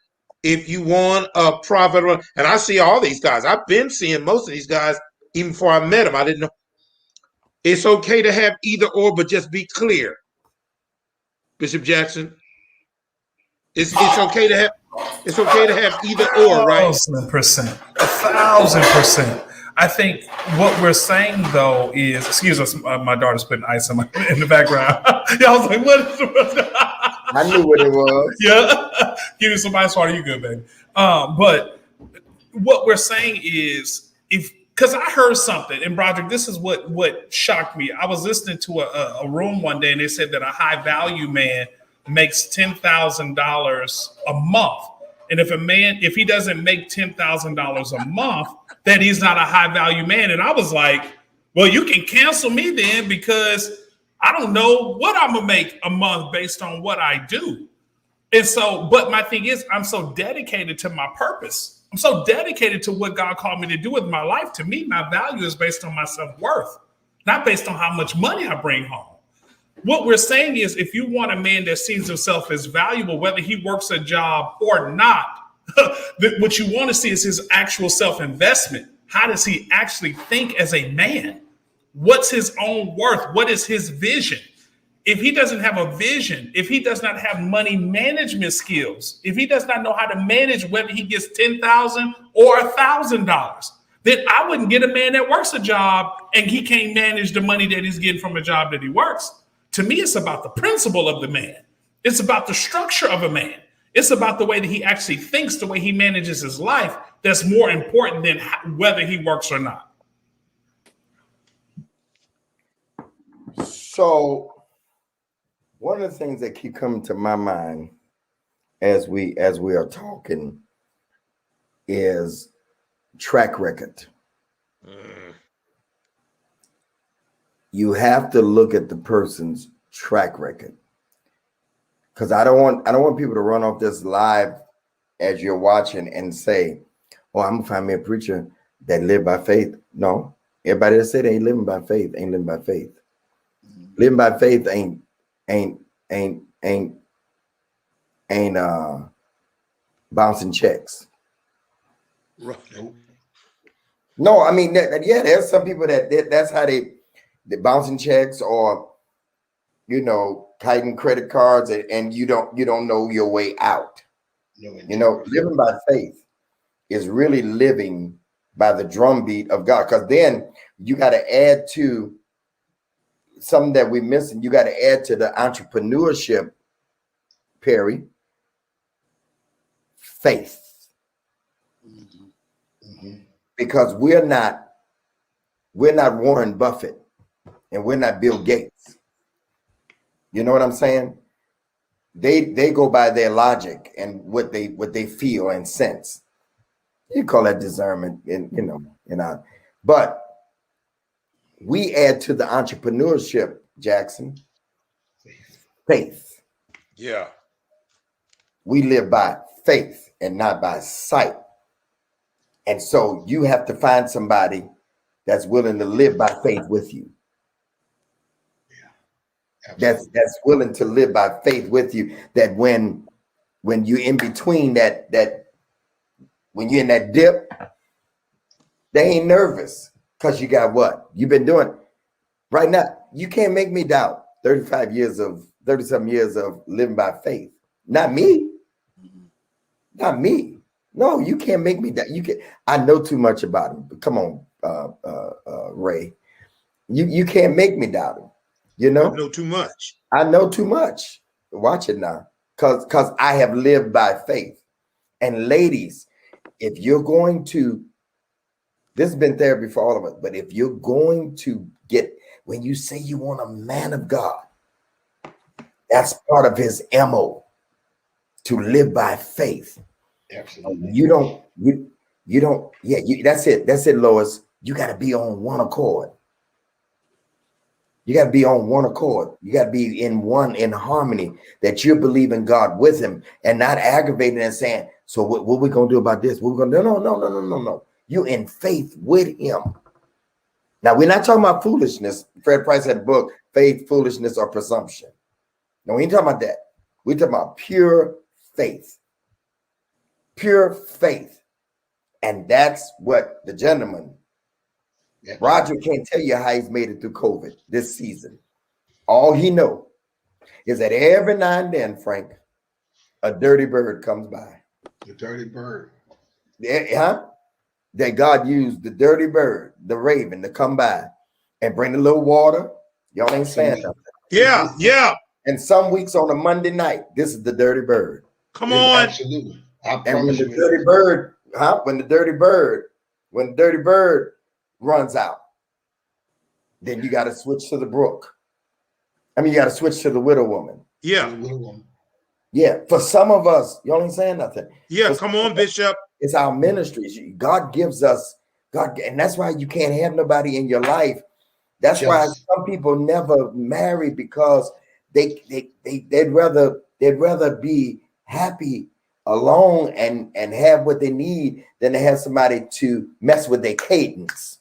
S3: want a prophet, and I see all these guys, I've been seeing most of these guys even before I met them. I didn't know. It's okay to have either or, but just be clear, Bishop Jackson. It's okay to have. It's okay to have either or, right?
S7: 1,000%. 1,000%. I think what we're saying, though, is, excuse us, my daughter's putting ice in the background. Y'all was like, what is it?
S1: I knew what it was.
S7: Yeah. Give me some ice water. You good, baby. But what we're saying is, because I heard something, and Broderick, this is what shocked me. I was listening to a room one day, and they said that a high value man makes $10,000 a month. And if he doesn't make $10,000 a month, then he's not a high value man. And I was like, well, you can cancel me then, because I don't know what I'm going to make a month based on what I do. And so, but my thing is, I'm so dedicated to my purpose. I'm so dedicated to what God called me to do with my life. To me, my value is based on my self-worth, not based on how much money I bring home. What we're saying is, if you want a man that sees himself as valuable, whether he works a job or not, what you want to see is his actual self-investment. How does he actually think as a man? What's his own worth? What is his vision? If he doesn't have a vision, if he does not have money management skills, if he does not know how to manage whether he gets $10,000 or $1,000, then I wouldn't get a man that works a job and he can't manage the money that he's getting from a job that he works. To me, it's about the principle of the man. It's about the structure of a man. It's about the way that he actually thinks, the way he manages his life. That's more important than whether he works or not.
S1: So one of the things that keep coming to my mind as we are talking is track record. You have to look at the person's track record. Because I don't want people to run off this live as you're watching and say, "Oh, I'm gonna find me a preacher that live by faith." No, everybody that said they ain't living by faith ain't living by faith. Living by faith ain't bouncing checks.
S4: Right.
S1: No, I mean there's some people that's how they bouncing checks or hiding credit cards and you don't know your way out. No, living by faith is really living by the drumbeat of God, because then you got to add to something that we're missing. You got to add to the entrepreneurship, Perry, faith. Because we're not Warren Buffett and we're not Bill Gates. You know what I'm saying? They go by their logic and what they feel and sense. You call that discernment, but we add to the entrepreneurship, Jackson, faith.
S3: Yeah.
S1: We live by faith and not by sight. And so you have to find somebody that's willing to live by faith with you. That's willing to live by faith with you. That when you're in between that when you're in that dip, they ain't nervous because you got what you've been doing right now. You can't make me doubt 30-some years of living by faith. Not me. Not me. No, you can't make me doubt. I know too much about him. But come on, Ray. You can't make me doubt him. I
S3: know too much.
S1: I know too much. Watch it now. Because I have lived by faith. And ladies, if you're going to, this has been therapy for all of us, but if you're going to when you say you want a man of God, that's part of his MO, to live by faith.
S4: Absolutely.
S1: That's it, Lois. You got to be on one accord. You got to be on one accord. You got to be in harmony, that you're believing God with him and not aggravating and saying, so what we going to do about this? What we going to do? No. You in faith with him. Now, we're not talking about foolishness. Fred Price had a book, Faith, Foolishness, or Presumption. No, we ain't talking about that. We're talking about pure faith. Pure faith. And that's what the gentleman, Roger, can't tell you how he's made it through COVID this season. All he know is that every now and then, Frank, a dirty bird comes by.
S4: The dirty bird.
S1: That God used the dirty bird, the raven, to come by and bring a little water. Y'all ain't saying nothing.
S3: Yeah.
S1: And some weeks on a Monday night, this is the dirty bird.
S3: Come on.
S4: Absolutely.
S1: And when the dirty bird, when the dirty bird runs out, then you got to switch to the brook. You got to switch to the widow woman.
S3: Yeah.
S1: Yeah. For some of us, y'all ain't saying nothing.
S3: Yeah. Come on, Bishop.
S1: It's our ministries. God gives us God, and that's why you can't have nobody in your life. That's why some people never marry, because they'd rather be happy alone and have what they need than to have somebody to mess with their cadence.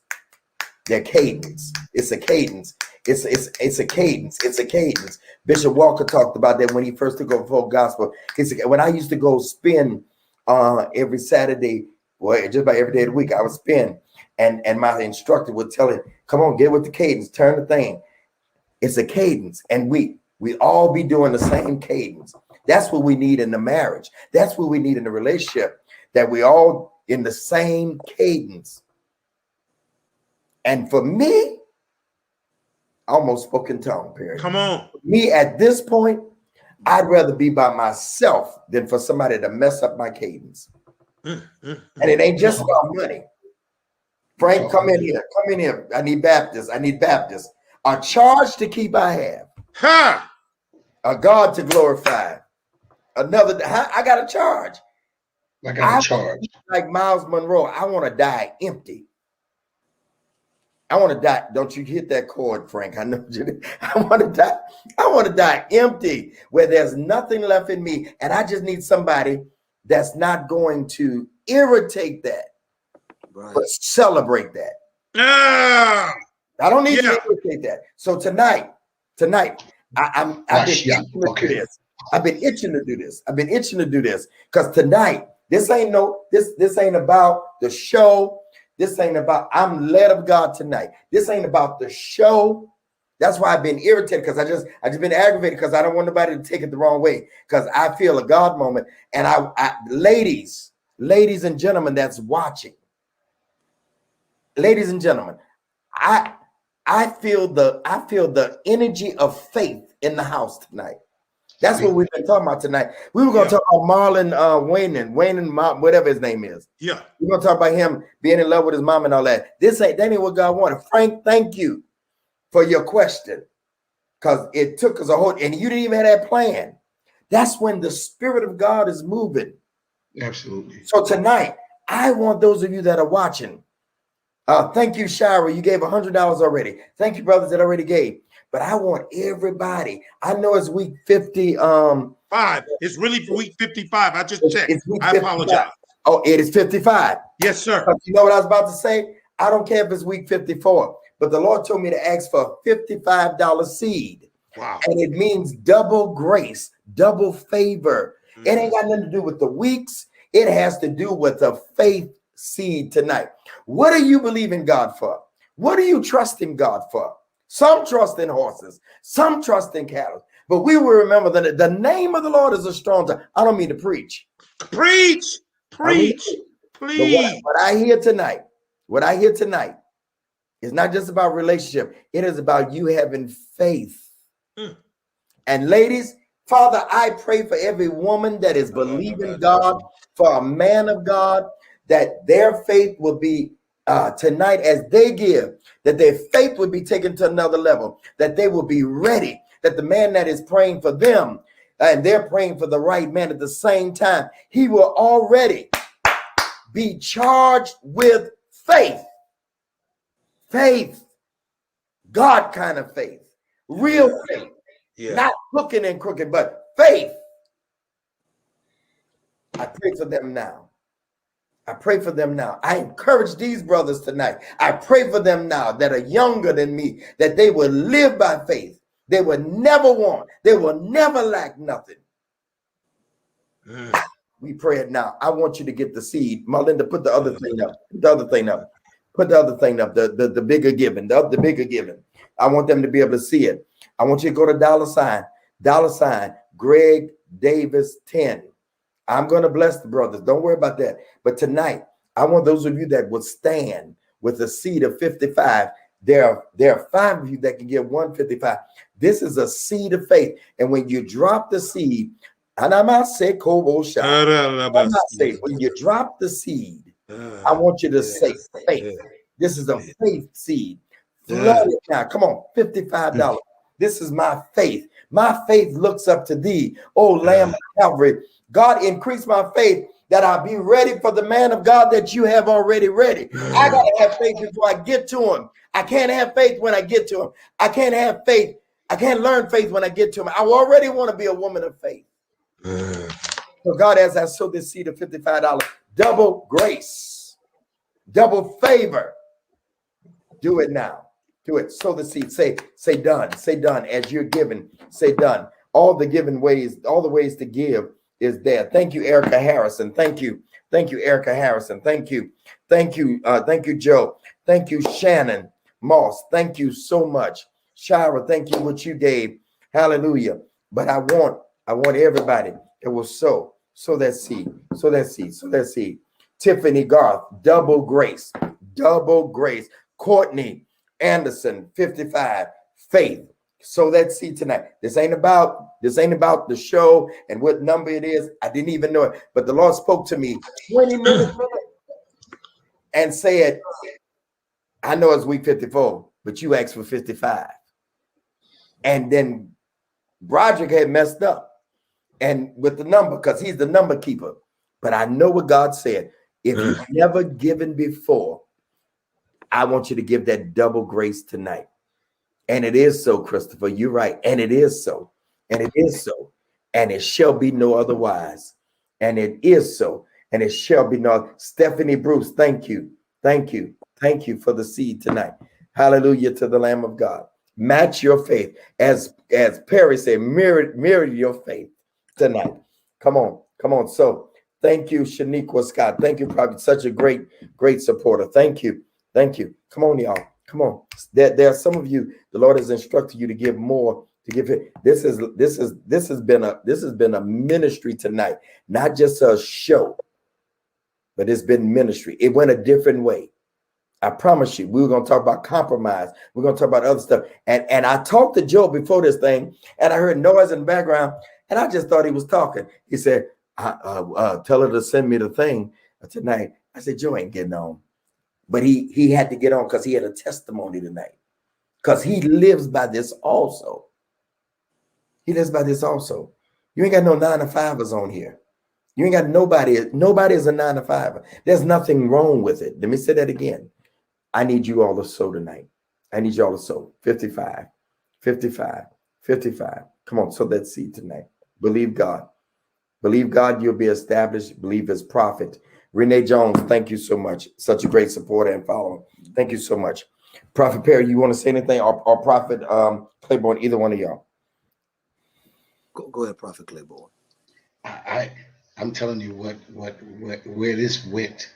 S1: Their cadence. It's a cadence. It's a cadence. It's a cadence. Bishop Walker talked about that when he first took over Folk Gospel. He said, when I used to go spin every Saturday, well, just about every day of the week, I would spin, and my instructor would tell him, come on, get with the cadence, turn the thing. It's a cadence, and we all be doing the same cadence. That's what we need in the marriage. That's what we need in the relationship, that we all in the same cadence. And for me, I almost spoke in tongue, Perry.
S3: Come on.
S1: Me at this point, I'd rather be by myself than for somebody to mess up my cadence. And it ain't just about money. Frank, come in here. Come in here. I need Baptists. I need Baptists. A charge to keep I have.
S3: Ha!
S1: A God to glorify. Another, I got a charge.
S4: I got a charge.
S1: Like Miles Monroe, I want to die empty. I want to die. Don't you hit that chord, Frank? I know you did. I want to die. I want to die empty, where there's nothing left in me. And I just need somebody that's not going to irritate that, but celebrate that. I don't need to irritate that. So tonight, I've been itching to do this. I've been itching to do this because tonight, this ain't about the show. This ain't about, I'm led of God tonight. This ain't about the show. That's why I've been irritated, because I just been aggravated, because I don't want nobody to take it the wrong way, because I feel a God moment. And ladies and gentlemen that's watching, ladies and gentlemen, I feel the energy of faith in the house tonight. That's what we've been talking about tonight. We were going to talk about Marlon Wayne, whatever his name is.
S3: Yeah.
S1: We're going to talk about him being in love with his mom and all that. That ain't what God wanted. Frank, thank you for your question, because it took us a whole, and you didn't even have that plan. That's when the Spirit of God is moving.
S4: Absolutely.
S1: So tonight, I want those of you that are watching. Thank you, Shira. You gave $100 already. Thank you, brothers that already gave. But I want everybody. I know it's week 50.
S3: It's really week 55. I just checked. I apologize.
S1: Oh, it is 55.
S3: Yes, sir.
S1: You know what I was about to say? I don't care if it's week 54, but the Lord told me to ask for a $55 seed.
S3: Wow.
S1: And it means double grace, double favor. It ain't got nothing to do with the weeks. It has to do with the faith seed tonight. What do you believe in God for? What are you trusting God for? Some trust in horses, some trust in cattle, but we will remember that the name of the Lord is a strong tower. I don't mean to preach.
S3: Preach, please.
S1: What I hear tonight is not just about relationship. It is about you having faith. And ladies, Father, I pray for every woman that is believing God, for a man of God, that their faith will be tonight as they give, that their faith would be taken to another level, that they will be ready, that the man that is praying for them and they're praying for the right man at the same time, he will already be charged with faith. Faith, God kind of faith, real faith, not hooking and crooking, but faith. I pray for them now. I pray for them now. I encourage these brothers tonight. I pray for them now that are younger than me, that they will live by faith. They will never want, they will never lack nothing. We pray it now. I want you to get the seed. Melinda, put the other thing up. Put the other thing up. Put the other thing up. The bigger giving. The bigger giving. I want them to be able to see it. I want you to go to $ Greg Davis 10. I'm going to bless the brothers. Don't worry about that. But tonight, I want those of you that would stand with a seed of 55. There are 5 of you that can give 155. This is a seed of faith. And when you drop the seed, and I might say, when you drop the seed, I want you to say faith. This is a faith seed. Flood it now. Come on, $55. This is my faith. My faith looks up to thee, O Lamb of Calvary. God, increase my faith that I'll be ready for the man of God that you have already ready. I got to have faith before I get to him. I can't have faith when I get to him. I can't have faith. I can't learn faith when I get to him. I already want to be a woman of faith. So God, as I sow this seed of $55, double grace, double favor. Do it now. Do it. Sow the seed. Say done. Say done. As you're giving, say done. All the giving ways, all the ways to give is there. Thank you, Erica Harrison. Thank you. Thank you, Erica Harrison. Thank you. Thank you. Thank you, Joe. Thank you, Shannon Moss. Thank you so much. Shira, thank you what you gave. Hallelujah. But I want everybody that will sow that seed. Sow that seed. Sow that seed. Tiffany Garth, double grace. Double grace. Courtney Anderson, 55, faith. So that seed tonight. This ain't about the show and what number it is. I didn't even know it, but the Lord spoke to me 20 minutes and said, I know it's week 54, but you asked for 55. And then Broderick had messed up and with the number, because he's the number keeper. But I know what God said. If you've never given before, I want you to give that double grace tonight. And it is so, Christopher. You're right. And it is so. And it is so. And it shall be no otherwise. And it is so. And it shall be no. Stephanie Bruce, thank you. Thank you. Thank you for the seed tonight. Hallelujah to the Lamb of God. Match your faith. As Perry said, mirror your faith tonight. Come on. Come on. So thank you, Shaniqua Scott. Thank you, probably such a great supporter. Thank you. Thank you. Come on, y'all. Come on. There are some of you, the Lord has instructed you to give more, to give it. This has been a ministry tonight, not just a show, but it's been ministry. It went a different way. I promise you, we were going to talk about compromise. We're going to talk about other stuff. And I talked to Joe before this thing, and I heard noise in the background, and I just thought he was talking. He said, tell her to send me the thing tonight. I said, Joe ain't getting on. But he had to get on because he had a testimony tonight. Because he lives by this also. He lives by this also. You ain't got no 9-to-5ers on here. You ain't got nobody is a 9-to-5er. There's nothing wrong with it. Let me say that again. I need you all to sow tonight. I need you all to sow 55, 55, 55. Come on, sow that seed tonight. Believe God. Believe God, you'll be established. Believe his prophet. Renee Jones, thank you so much. Such a great supporter and follower. Thank you so much. Prophet Perry, you want to say anything? Or Prophet Claiborne, either one of y'all.
S6: Go ahead, Prophet Claiborne.
S4: I'm telling you where this went,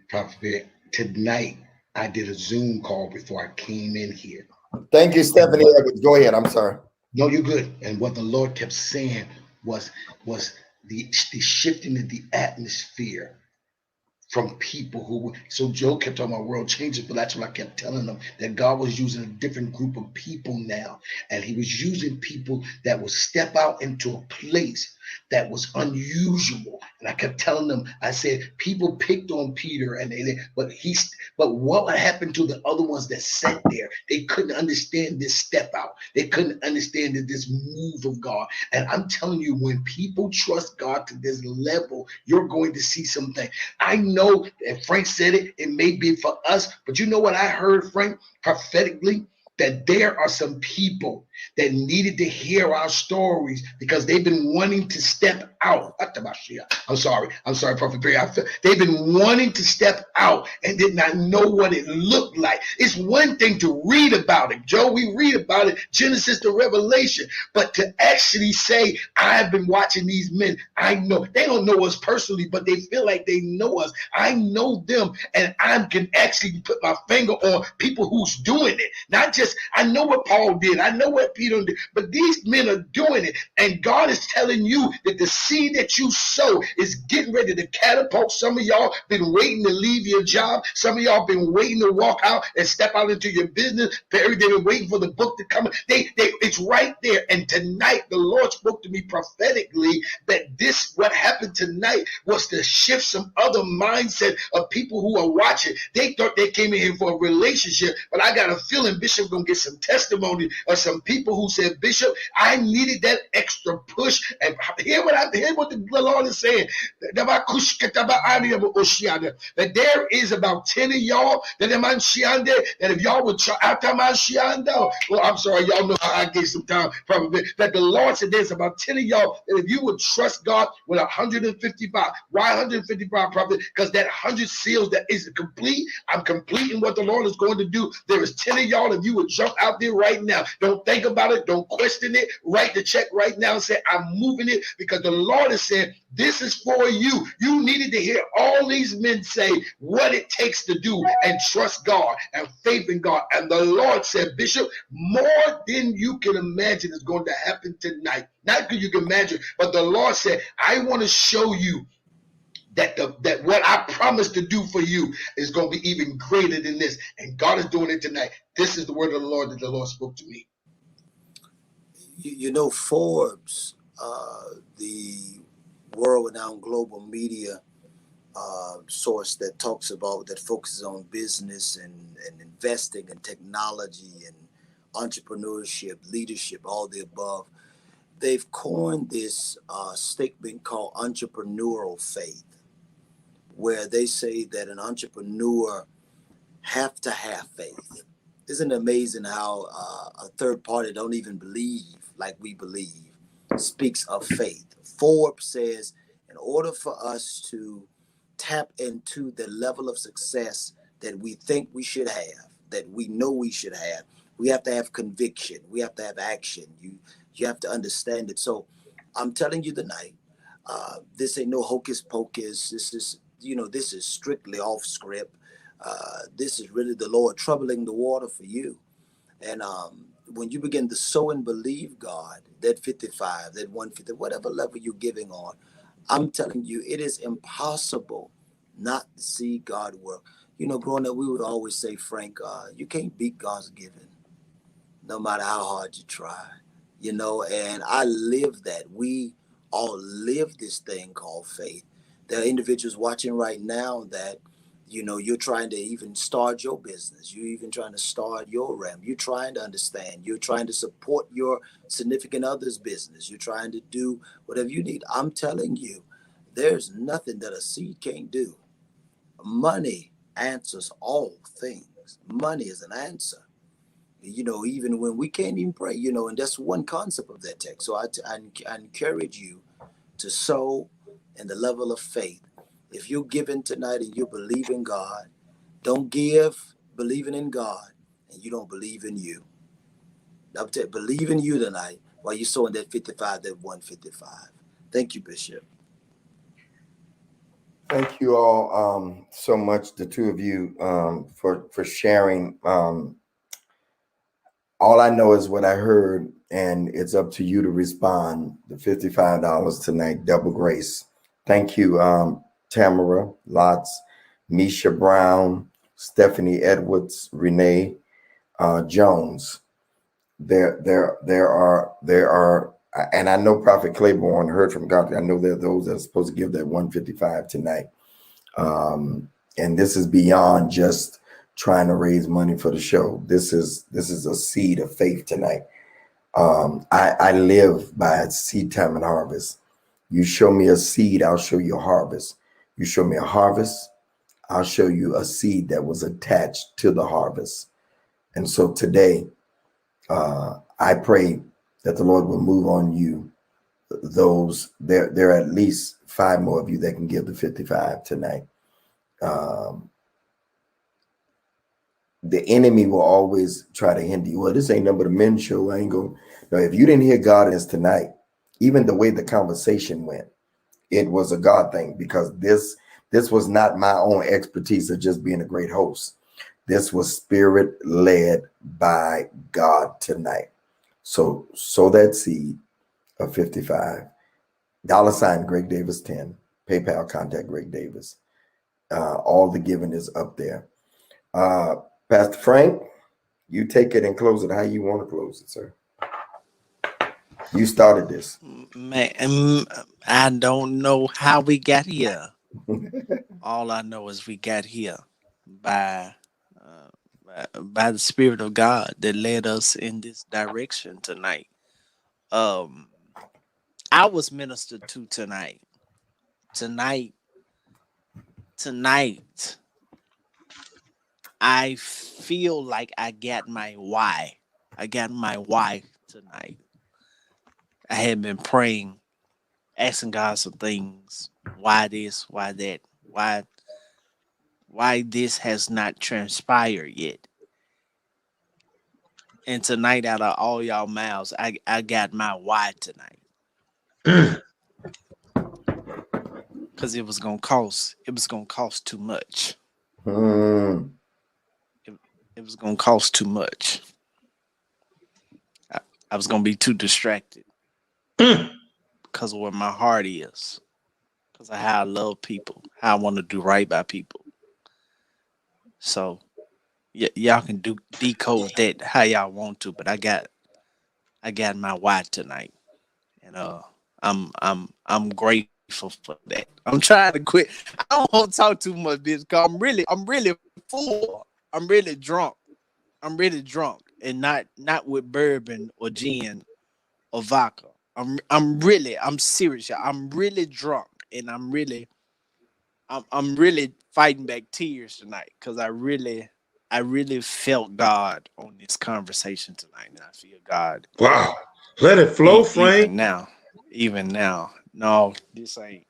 S4: Prophet Perry. Tonight, I did a Zoom call before I came in here.
S1: Thank you, Stephanie Edwards. Go ahead. I'm sorry.
S4: No, you're good. And what the Lord kept saying was the shifting of the atmosphere from people who, so Joe kept talking about world changes, but that's what I kept telling them, that God was using a different group of people now. And he was using people that would step out into a place that was unusual. And I kept telling them, I said, people picked on Peter, but what happened to the other ones that sat there? They couldn't understand this step out. They couldn't understand this move of God. And I'm telling you, when people trust God to this level, you're going to see something. I know that Frank said it, it may be for us, but you know what I heard, Frank, prophetically? That there are some people that needed to hear our stories because they've been wanting to step out. I'm sorry, Prophet Perry. They've been wanting to step out and did not know what it looked like. It's one thing to read about it, Joe. We read about it, Genesis to Revelation, but to actually say, I've been watching these men. I know they don't know us personally, but they feel like they know us. I know them, and I can actually put my finger on people who's doing it. Not just, I know what Paul did. I know what Peter did, but these men are doing it. And God is telling you that the seed that you sow is getting ready to catapult. Some of y'all been waiting to leave your job. Some of y'all been waiting to walk out and step out into your business. They've been waiting for the book to come. It's right there. And tonight, the Lord spoke to me prophetically that what happened tonight was to shift some other mindset of people who are watching. They thought they came in here for a relationship, but I got a feeling Bishop gonna get some testimony of some people who said, Bishop, I needed that extra push. And hear what the Lord is saying. That there is about 10 of y'all that if y'all would try, well, I'm sorry, y'all know how I gave some time, probably, that the Lord said there's about 10 of y'all that if you would trust God with 155. Why 155, prophet? Because that 100 seals that is complete. I'm completing what the Lord is going to do. There is 10 of y'all, if you would jump out there right now. Don't think about it. Don't question it. Write the check right now and say, I'm moving it because the Lord is saying, this is for you. You needed to hear all these men say what it takes to do and trust God and faith in God. And the Lord said, Bishop, more than you can imagine is going to happen tonight. Not that you can imagine, but the Lord said, I want to show you that that what I promised to do for you is going to be even greater than this. And God is doing it tonight. This is the word of the Lord that the Lord spoke to me.
S6: You know, Forbes, the world-renowned global media source that focuses on business and investing and technology and entrepreneurship, leadership, all the above. They've coined this statement called entrepreneurial faith, where they say that an entrepreneur have to have faith. Isn't it amazing how a third party don't even believe like we believe speaks of faith? Forbes says in order for us to tap into the level of success that we think we should have, that we know we should have, we have to have conviction. We have to have action. You have to understand it. So I'm telling you tonight, this ain't no hocus pocus. This is strictly off script. This is really the Lord troubling the water for you. And when you begin to sow and believe God, that 55, that 150, whatever level you're giving on, I'm telling you, it is impossible not to see God work. You know, growing up, we would always say, Frank, you can't beat God's giving, no matter how hard you try. You know, and I live that. We all live this thing called faith. There are individuals watching right now that, you know, you're trying to even start your business. You're even trying to start your realm. You're trying to understand. You're trying to support your significant other's business. You're trying to do whatever you need. I'm telling you, there's nothing that a seed can't do. Money answers all things. Money is an answer. You know, even when we can't even pray, you know, and that's one concept of that text. So I encourage you to sow in the level of faith. If you're giving tonight and you believe in God, don't give believing in God and you don't believe in you. Believe in you tonight while you're sowing that 55, that 155. Thank you, Bishop.
S1: Thank you all so much, the two of you, for sharing. All I know is what I heard, and it's up to you to respond. The $55 tonight, double grace. Thank you, Tamara Lotz, Misha Brown, Stephanie Edwards, Renee Jones. There are, and I know Prophet Claiborne heard from God. I know there are those that are supposed to give that 155 tonight. And this is beyond just trying to raise money for the show. This is a seed of faith tonight. I live by seed time and harvest. You show me a seed, I'll show you a harvest. You show me a harvest, I'll show you a seed that was attached to the harvest. And so today, I pray that the Lord will move on you. There are at least 5 more of you that can give the 55 tonight. The enemy will always try to hinder you. Well, this ain't nothing but a men's show. I ain't going. No, if you didn't hear God in this tonight, even the way the conversation went, it was a God thing, because this was not my own expertise of just being a great host. This was spirit led by God tonight. So sow that seed of 55. $ Greg Davis 10. PayPal, contact Greg Davis. All the giving is up there. Pastor Frank, you take it and close it how you want to close it, sir. You started this.
S2: Man, I don't know how we got here. All I know is we got here by the Spirit of God that led us in this direction tonight. I was ministered to tonight. Tonight, I feel like I got my why. I got my why tonight. I had been praying, asking God some things. Why this? Why that? Why this has not transpired yet? And tonight, out of all y'all mouths, I got my why tonight. Because it was gonna cost too much. It was gonna cost too much. I was gonna be too distracted because of where my heart is. because of how I love people, how I want to do right by people. So y'all can decode that how y'all want to, but I got my why tonight, and I'm grateful for that. I'm trying to quit. I don't want to talk too much, bitch. Cause I'm really full. I'm really drunk. And not with bourbon or gin or vodka. I'm serious, y'all. I'm really drunk, and I'm really fighting back tears tonight because I really felt God on this conversation tonight, and I feel God.
S3: Wow. Let it flow, Frank.
S2: Even now. No, this ain't.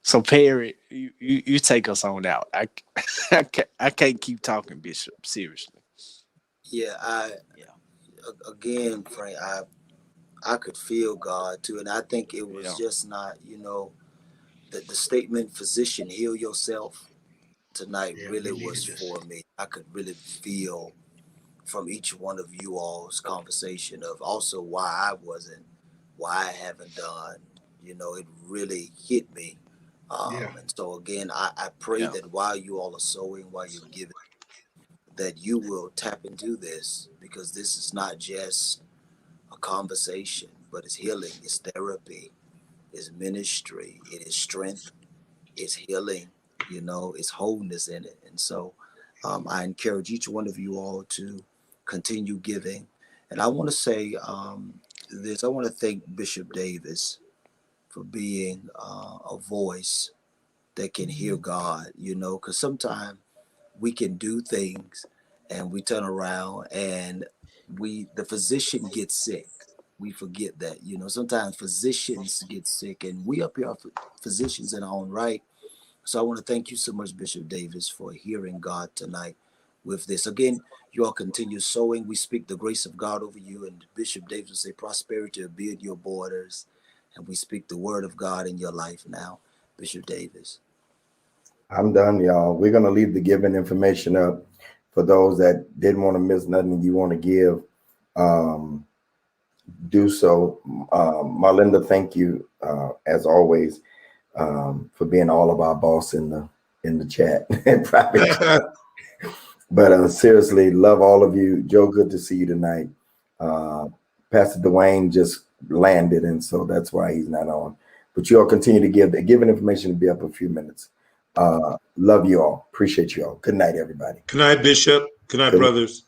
S2: So Perry, you take us on out. I can't keep talking, Bishop. Seriously.
S6: Yeah, again, Frank, I could feel God too, and I think it was just not, the statement "physician, heal yourself" tonight really was for me. I could really feel from each one of you all's conversation of also why I haven't done. It really hit me. And so again, I pray that while you all are sowing, while you're giving, that you will tap into this, because this is not just a conversation, but it's healing, it's therapy, it's ministry, it is strength, it's healing, it's wholeness in it. And so I encourage each one of you all to continue giving. And I want to say this. I want to thank Bishop Davis for being a voice that can hear God, because sometimes we can do things and we turn around and the physician gets sick. We forget that, sometimes physicians get sick, and we up here are physicians in our own right. So I want to thank you so much, Bishop Davis, for hearing God tonight with this. Again, you all continue sowing. We speak the grace of God over you, and Bishop Davis will say prosperity will be at your borders. And we speak the word of God in your life now, Bishop Davis.
S1: I'm done, y'all. We're going to leave the giving information up for those that didn't want to miss nothing you want to give. Do so. Marlinda, thank you, as always, for being all of our boss in the chat. But seriously, love all of you. Joe, good to see you tonight. Pastor Dwayne just landed, and so that's why he's not on. But you all continue to give. The giving information will be up in a few minutes. Love you all. Appreciate you all. Good night, everybody.
S3: Good night, Bishop. Good night, brothers.